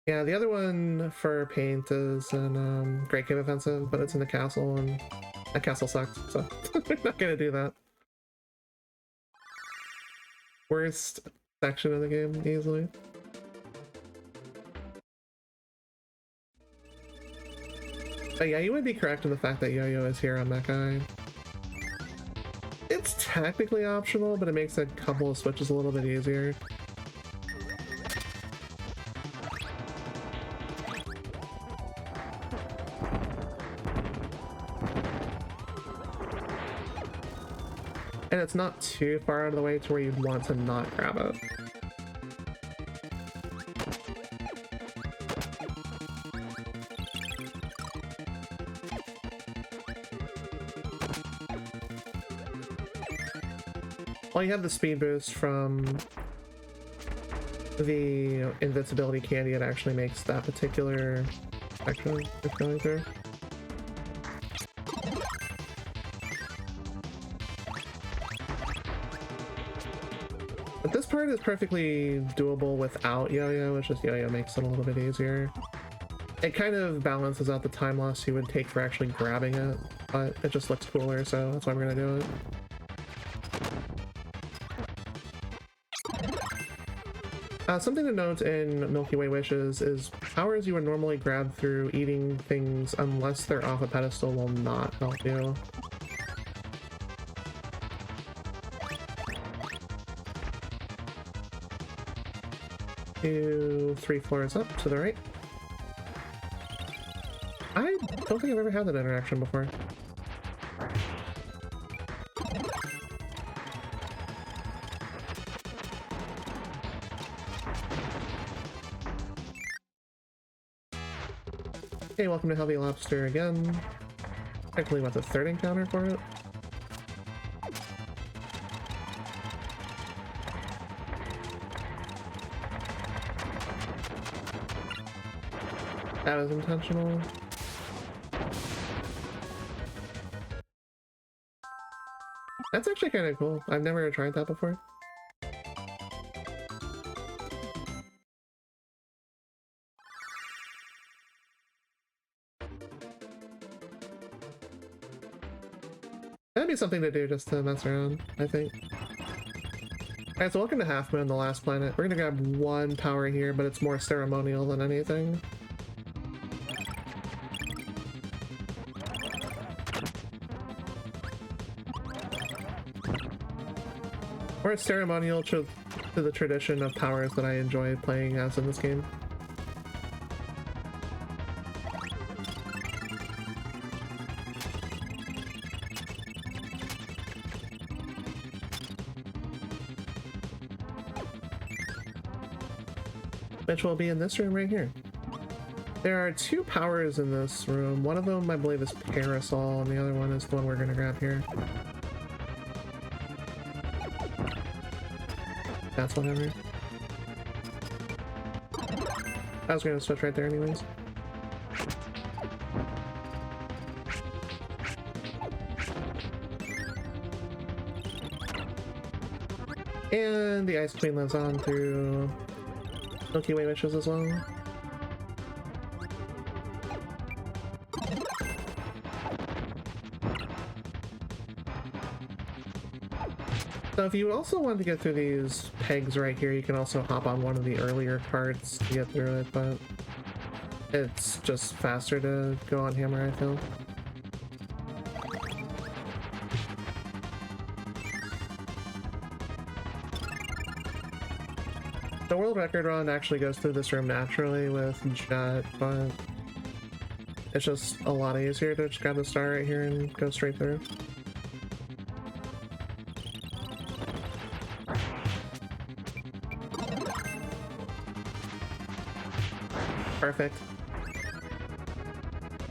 Yeah, the other one for Paint is in Great Cave Offensive, but it's in the castle, and that castle sucks, so we're not gonna do that. Worst section of the game, easily. But yeah, you would be correct in the fact that Yo-Yo is here on that guy. It's technically optional, but it makes a couple of switches a little bit easier. And it's not too far out of the way to where you'd want to not grab it. Well, you have the speed boost from the invincibility candy. It actually makes that particular section it's going through. But this part is perfectly doable without Yo-Yo, it's just Yo-Yo makes it a little bit easier. It kind of balances out the time loss you would take for actually grabbing it, but it just looks cooler, so that's why we're gonna do it. Something to note in Milky Way Wishes is powers you would normally grab through eating things, unless they're off a pedestal, will not help you. 2, 3 floors up to the right. I don't think I've ever had that interaction before. Hey, welcome to Heavy Lobster again. Technically, what's the third encounter for it? That was intentional. That's actually kind of cool. I've never tried that before. That'd be something to do just to mess around, I think. Alright, so welcome to Half Moon, the last planet. We're gonna grab one power here, but it's more ceremonial than anything. Or it's ceremonial to the tradition of powers that I enjoy playing as in this game. which will be in this room right here. There are two powers in this room. One of them, I believe, is Parasol, and the other one is the one we're going to grab here. That's whatever. I was going to switch right there anyways. And the Ice Queen lives on through Milky Way Wishes as well. So if you also want to get through these pegs right here, you can also hop on one of the earlier carts to get through it, but it's just faster to go on hammer, I feel. The world record run actually goes through this room naturally with Jet, but it's just a lot easier to just grab the star right here and go straight through. Perfect.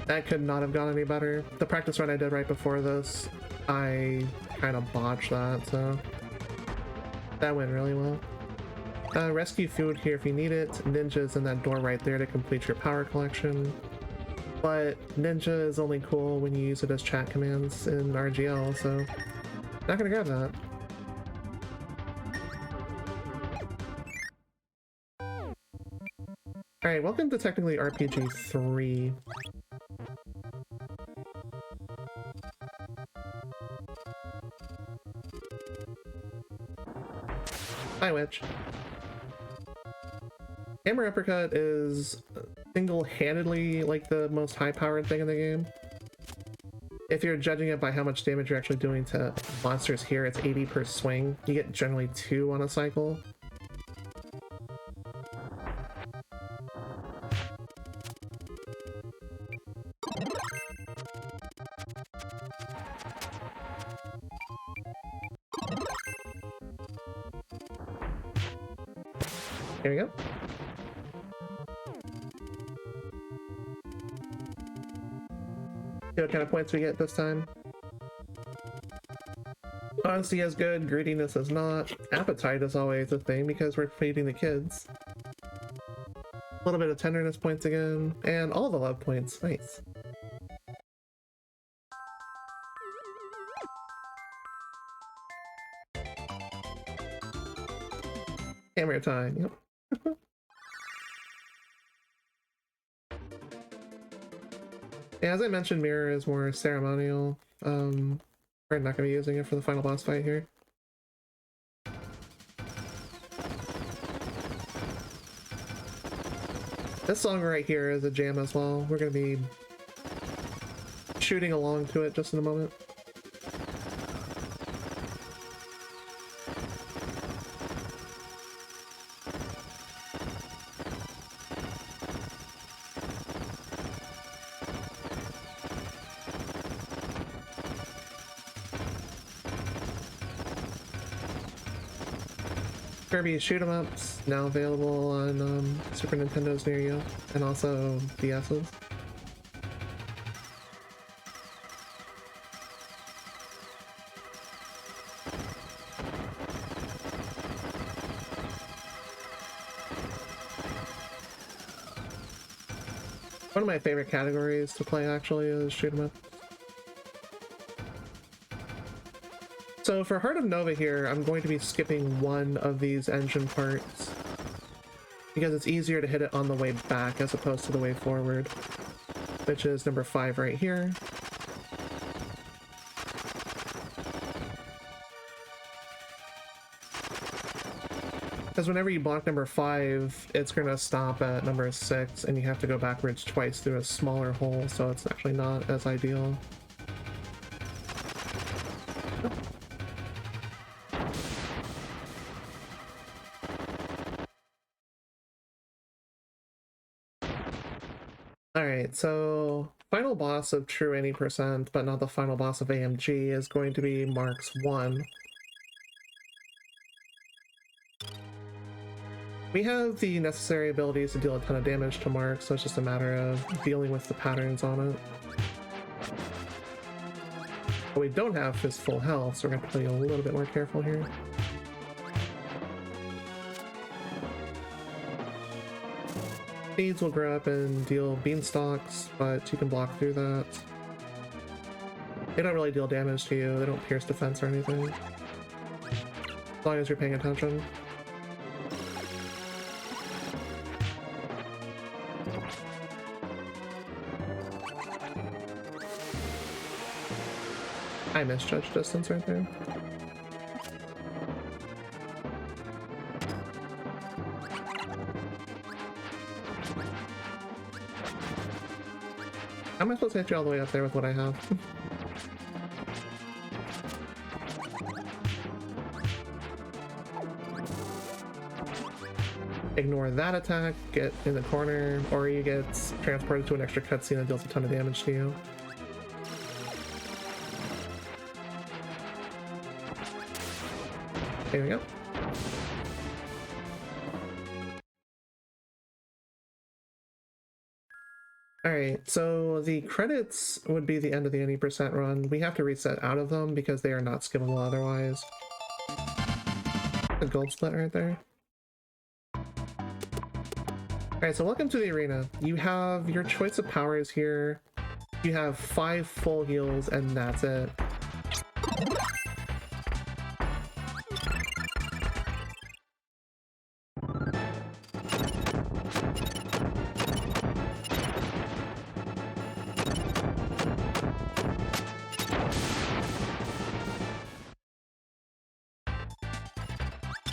That could not have gone any better. The practice run I did right before this, I kind of botched that, so that went really well. Rescue food here if you need it. Ninja is in that door right there to complete your power collection. But Ninja is only cool when you use it as chat commands in RGL, so not gonna grab that. Alright, welcome to technically RPG 3. Hi, Witch. Hammer Uppercut is single-handedly like the most high-powered thing in the game. If you're judging it by how much damage you're actually doing to monsters here, it's 80 per swing. You get generally 2 on a cycle. Here we go. See what kind of points we get this time. Honesty is good, greediness is not. Appetite is always a thing because we're feeding the kids. A little bit of tenderness points again, and all the love points. Nice. Hammer time, yep. Yeah, as I mentioned, Mirror is more ceremonial. We're not going to be using it for the final boss fight here. This song right here is a jam as well. We're going to be shooting along to it just in a moment. Kirby shoot 'em ups now available on Super Nintendos near you, and also DS's. One of my favorite categories to play actually is shoot 'em up. So for Heart of Nova here, I'm going to be skipping one of these engine parts because it's easier to hit it on the way back as opposed to the way forward, which is number 5 right here. Because whenever you block number 5, it's going to stop at number 6 and you have to go backwards twice through a smaller hole, so it's actually not as ideal. Alright, so final boss of True 80%, but not the final boss of AMG, is going to be Marks 1. We have the necessary abilities to deal a ton of damage to Mark, so it's just a matter of dealing with the patterns on it. But we don't have his full health, so we're going to have to play a little bit more careful here. Seeds will grow up and deal beanstalks, but you can block through that. They don't really deal damage to you, they don't pierce defense or anything. As long as you're paying attention. I misjudged distance right there. How am I supposed to hit you all the way up there with what I have? Ignore that attack, get in the corner, or you get transported to an extra cutscene that deals a ton of damage to you. There we go. Alright, so the credits would be the end of the 80% run. We have to reset out of them because they are not skippable otherwise. A gold split right there. Alright, so welcome to the arena. You have your choice of powers here. You have 5 full heals and that's it.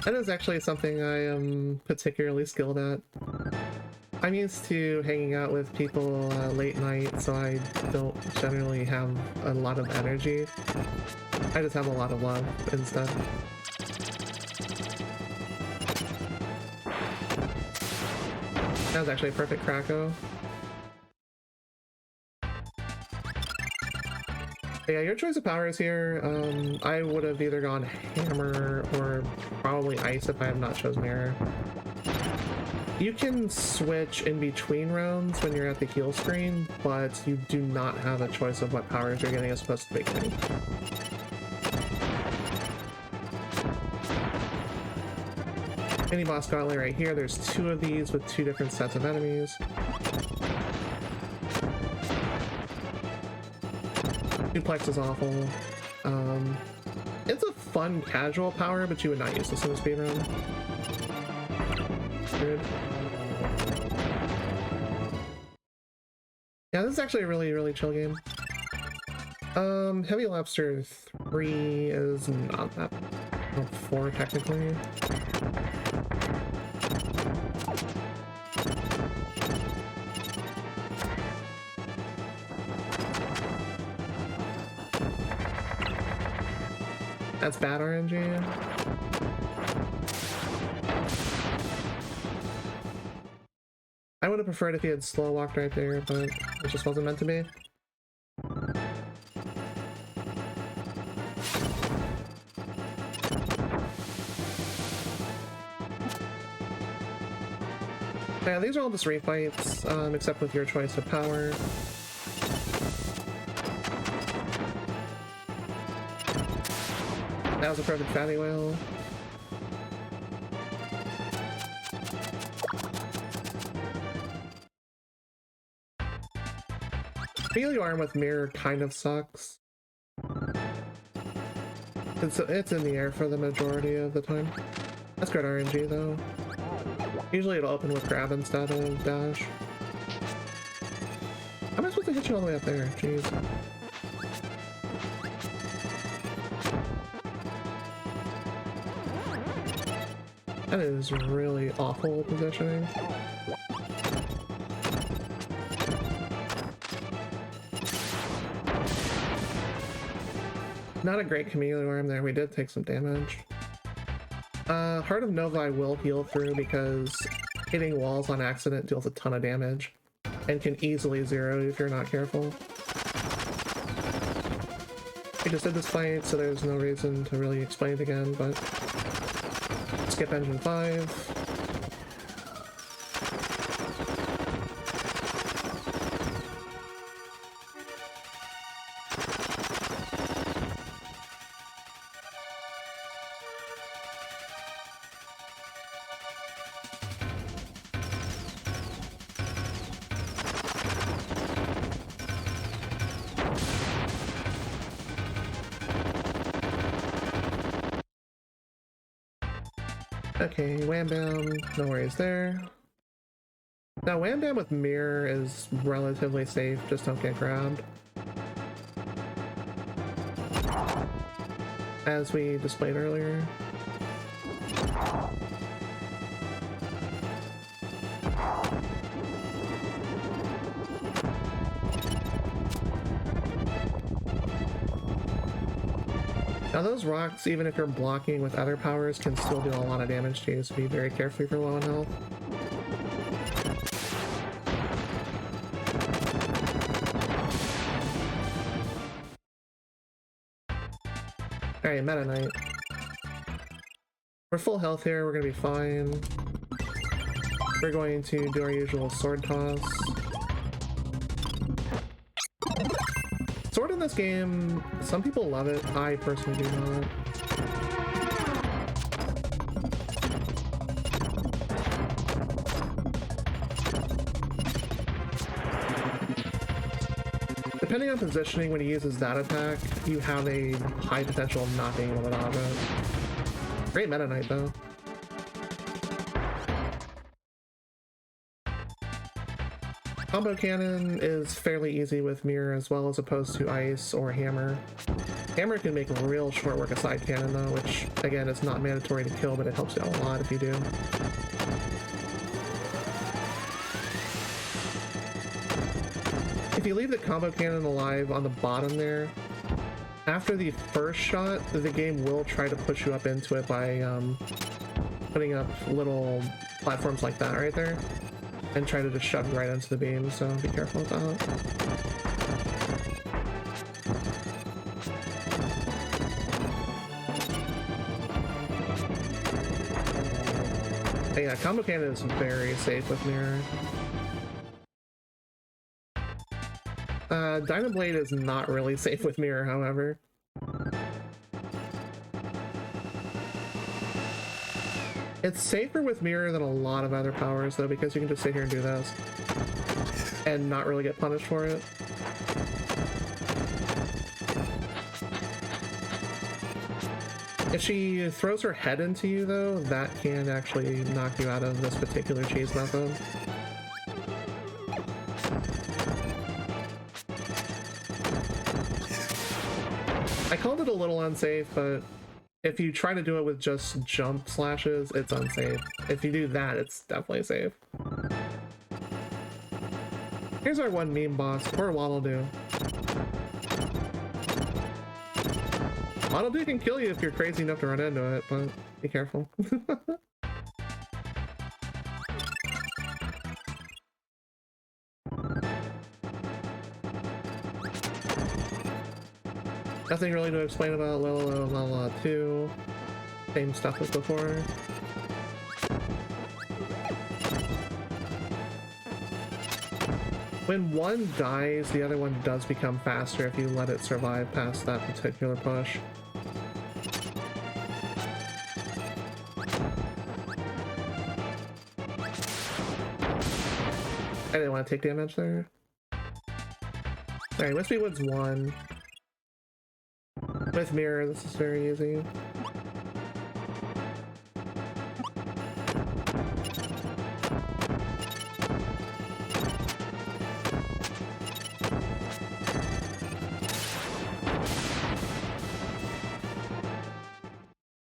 That is actually something I am particularly skilled at. I'm used to hanging out with people late night, so I don't generally have a lot of energy. I just have a lot of love instead. That was actually a perfect Krakow. Yeah, your choice of powers here, I would have either gone Hammer or probably Ice if I had not chosen Mirror. You can switch in between rounds when you're at the heal screen, but you do not have a choice of what powers you're getting as opposed to the beginning. Mini boss gauntlet right here, there's 2 of these with 2 different sets of enemies. Duplex is awful. It's a fun casual power, but you would not use this in a speedrun. Good. Yeah, this is actually a really chill game. Heavy Lobster 3 is not that... Oh, 4 technically. That's bad RNG. I would have preferred if he had slow walked right there, but it just wasn't meant to be. Yeah, these are all just refights, except with your choice of power. That was a perfect fatty whale. Melee arm with mirror kind of sucks. It's in the air for the majority of the time. That's good RNG though. Usually it'll open with grab instead of dash. How am I supposed to hit you all the way up there? Jeez. That is really awful positioning. Not a great chameleon arm there, we did take some damage. Heart of Nova I will heal through because hitting walls on accident deals a ton of damage and can easily zero if you're not careful. We just did this fight, so there's no reason to really explain it again, but skip engine 5. Okay, Wham Bam, no worries there. Now Wham Bam with Mirror is relatively safe, just don't get grabbed. As we displayed earlier. Now those rocks, even if you're blocking with other powers, can still do a lot of damage to you, so be very careful if you're low on health. Alright, Meta Knight. We're full health here, we're gonna be fine. We're going to do our usual sword toss. Sword in this game, some people love it, I personally do not. Depending on positioning, when he uses that attack, you have a high potential of not being able to dodge it. Great Meta Knight though. Combo Cannon is fairly easy with Mirror as well, as opposed to Ice or Hammer. Hammer can make real short work of Side Cannon though, which again is not mandatory to kill, but it helps you out a lot if you do. If you leave the Combo Cannon alive on the bottom there, after the first shot, the game will try to push you up into it by putting up little platforms like that right there, and try to just shove right into the beam, so be careful with that. But yeah, Combo Cannon is very safe with Mirror. Dynablade is not really safe with Mirror, however. It's safer with Mirror than a lot of other powers, though, because you can just sit here and do this and not really get punished for it. If she throws her head into you, though, that can actually knock you out of this particular cheese method. I called it a little unsafe, but if you try to do it with just jump slashes, it's unsafe. If you do that, it's definitely safe. Here's our one meme boss, poor Waddle Doo. Waddle Doo can kill you if you're crazy enough to run into it, but be careful. Nothing really to explain about Lala 2. Same stuff as before. When one dies, the other one does become faster if you let it survive past that particular push. I didn't want to take damage there. Alright, Wispy Woods 1. With Mirror, this is very easy.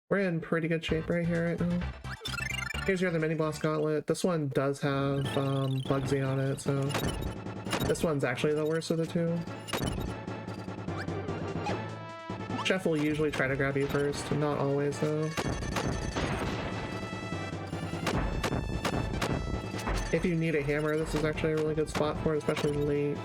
We're in pretty good shape right here right now. Here's your other mini-boss gauntlet. This one does have Bugsy on it, so this one's actually the worst of the two. Chef will usually try to grab you first, not always though. If you need a hammer, this is actually a really good spot for it, especially late.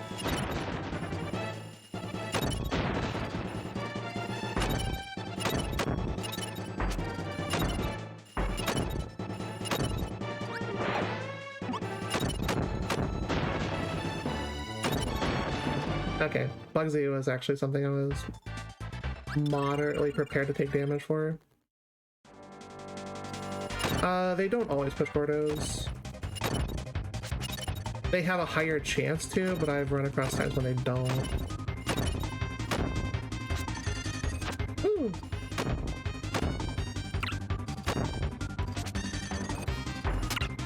Okay, Bugsy was actually something I was moderately prepared to take damage for. They don't always push Gordos. They have a higher chance to, but I've run across times when they don't. Ooh.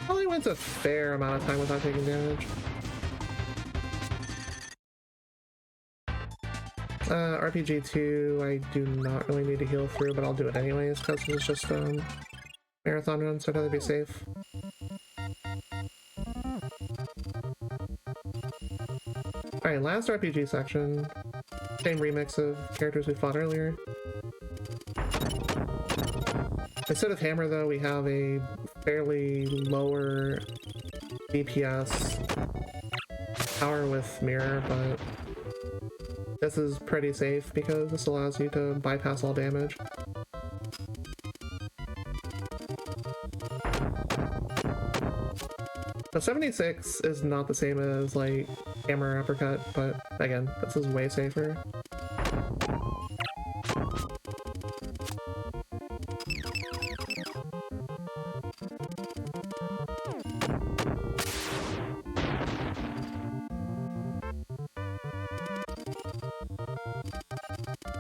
Probably went a fair amount of time without taking damage. RPG 2, I do not really need to heal through, but I'll do it anyways because it's just marathon run, so I'd rather be safe. Alright, last RPG section. Same remix of characters we fought earlier. Instead of hammer though, we have a fairly lower DPS power with mirror, but this is pretty safe because this allows you to bypass all damage. The 76 is not the same as like hammer uppercut, but again, this is way safer.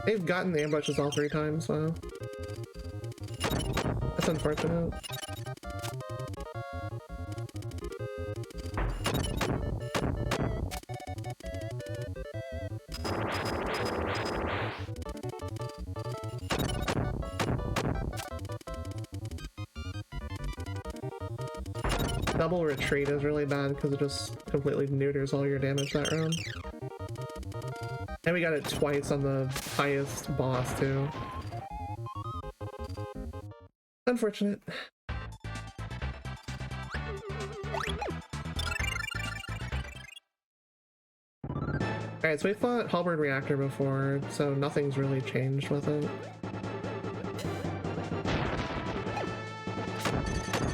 They've gotten the ambushes all 3 times, wow. That's unfortunate. Double retreat is really bad because it just completely neuters all your damage that round. And we got it twice on the highest boss too. Unfortunate. Alright, so we fought Halberd Reactor before, so nothing's really changed with it.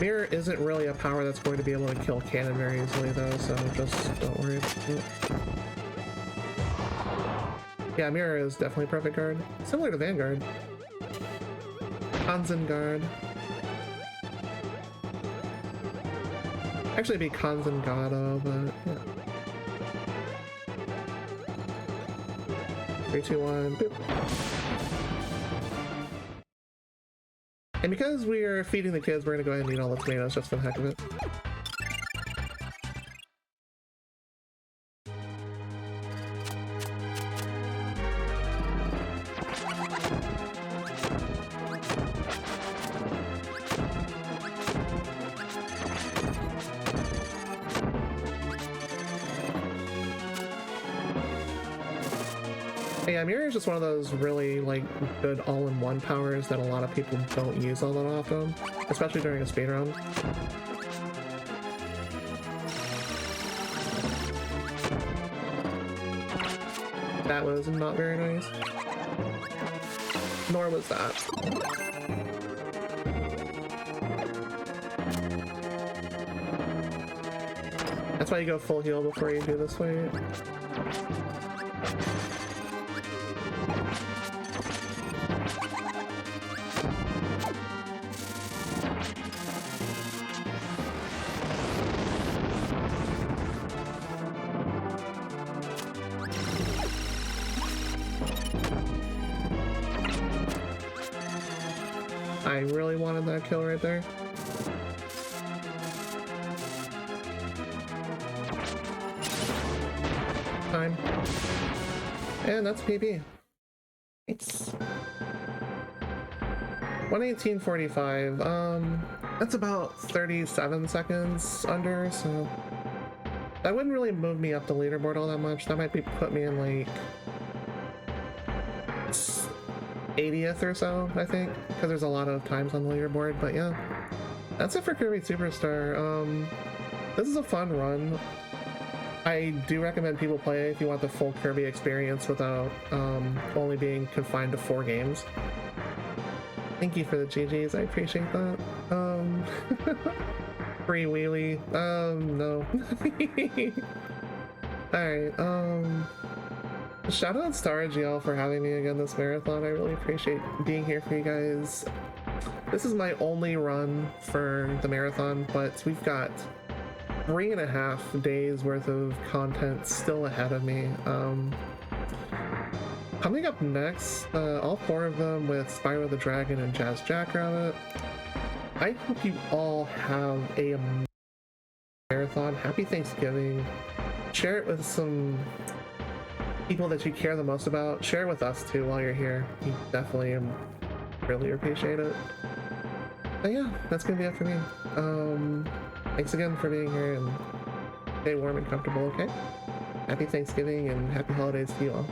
Mirror isn't really a power that's going to be able to kill cannon very easily though, so just don't worry about it. Yeah, Mirror is definitely perfect guard. Similar to Vanguard. Kanzen guard. Actually, it'd be Kanzen Gado, but yeah. 3, 2, 1, boop. And because we are feeding the kids, we're gonna go ahead and eat all the tomatoes just for the heck of it. Yeah, Mirror is just one of those really, like, good all-in-one powers that a lot of people don't use all that often, especially during a speedrun. That was not very nice. Nor was that. That's why you go full heal before you do this fight. I really wanted that kill right there. Time. And that's PB. It's 1:18:45. That's about 37 seconds under, so that wouldn't really move me up the leaderboard all that much. That might put me in like 80th or so, I think, because there's a lot of times on the leaderboard. But yeah, that's it for Kirby Superstar. This is a fun run. I do recommend people play it if you want the full Kirby experience without only being confined to 4 games. Thank you for the GGs, I appreciate that. Free wheelie. No. Alright, shout out to RGL for having me again this marathon. I really appreciate being here for you guys. This is my only run for the marathon, but we've got 3.5 days worth of content still ahead of me. Coming up next, all 4 of them with Spyro the Dragon and Jazz Jackrabbit. I hope you all have a marathon. Happy Thanksgiving. Share it with some people that you care the most about. Share it with us too while you're here. We definitely really appreciate it. But yeah, that's gonna be it for me. Thanks again for being here, and stay warm and comfortable, okay? Happy Thanksgiving and happy holidays to you all.